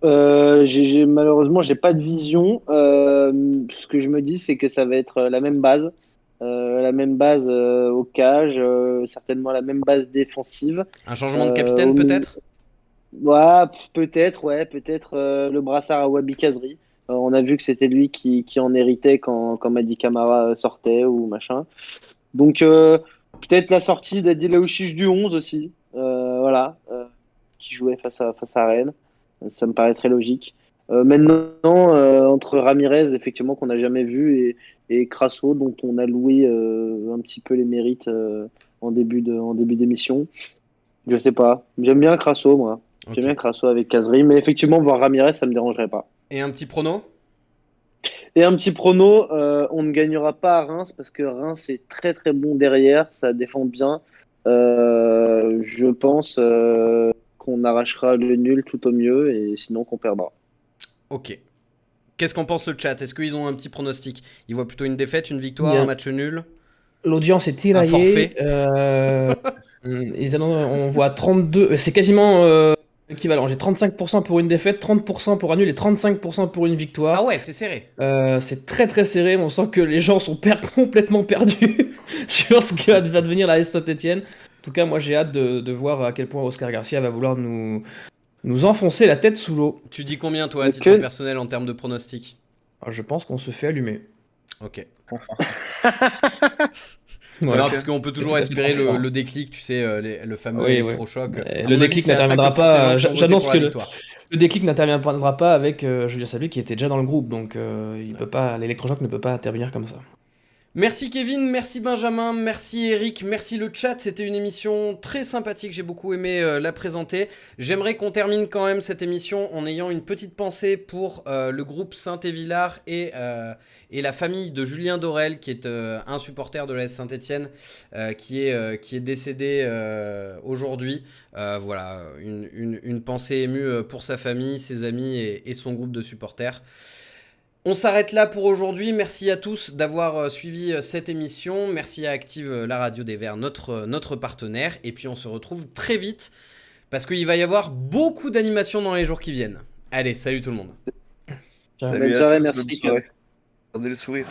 Malheureusement, j'ai pas de vision. Ce que je me dis, c'est que ça va être la même base au cage, certainement la même base défensive. Un changement de Au capitaine milieu, peut-être? peut-être le brassard à Wabi Kazri. On a vu que c'était lui qui en héritait quand Madi Camara sortait ou machin. Donc peut-être la sortie d'Adil Aouchiche du 11 aussi, voilà, qui jouait face à Rennes. Ça me paraît très logique. Maintenant, entre Ramirez, effectivement, qu'on n'a jamais vu, et Crasso, dont on a loué un petit peu les mérites en début d'émission. Je sais pas. J'aime bien Crasso, moi. J'aime bien Ok. Crasso avec Kazri, mais effectivement, voir Ramirez, ça me dérangerait pas. Et un petit prono? Et un petit prono, on ne gagnera pas à Reims parce que Reims est très très bon derrière, ça défend bien. Je pense qu'on arrachera le nul tout au mieux et sinon qu'on perdra. Ok. Qu'est-ce qu'en pense le chat? Est-ce qu'ils ont un petit pronostic? Ils voient plutôt une défaite, une victoire, un Bien. match nul, L'audience est un tiraillée. forfait? On voit 32. C'est quasiment équivalent. J'ai 35% pour une défaite, 30% pour un nul et 35% pour une Ah victoire. ouais, c'est serré. C'est très très serré. On sent que les gens sont complètement perdus sur ce que va devenir la S Saint-Etienne. En tout cas, moi j'ai hâte de voir à quel point Oscar Garcia va vouloir nous enfoncer la tête sous l'eau. Tu dis combien toi à Mais titre que... personnel en termes de pronostic? Je pense qu'on se fait allumer. Ok. Voilà. Non, Ok. parce qu'on peut C'est toujours tout à fait espérer transparent. le déclic, tu sais, le fameux Oui, oui. électrochoc. À Le mon avis, déclic c'est à ça que n'interviendra poussent les gens pas. qui ont voté J'annonce pour que la le, victoire. le déclic n'interviendra pas avec Julien Sabé qui était déjà dans le groupe, donc il peut pas, l'électrochoc ne peut pas intervenir comme ça. Merci Kevin, merci Benjamin, merci Eric, merci le chat. C'était une émission très sympathique, j'ai beaucoup aimé la présenter. J'aimerais qu'on termine quand même cette émission en ayant une petite pensée pour le groupe Saint-Évillard et la famille de Julien Dorel, qui est un supporter de l'AS Saint-Etienne, qui est décédé aujourd'hui. Voilà, une pensée émue pour sa famille, ses amis et son groupe de supporters. On s'arrête là pour aujourd'hui. Merci à tous d'avoir suivi cette émission. Merci à Active, la radio des Verts, notre partenaire. Et puis on se retrouve très vite parce qu'il va y avoir beaucoup d'animations dans les jours qui viennent. Allez, salut tout le monde. Ciao. Salut Bonne à soirée, tous, merci. bonne soirée. Gardez le sourire.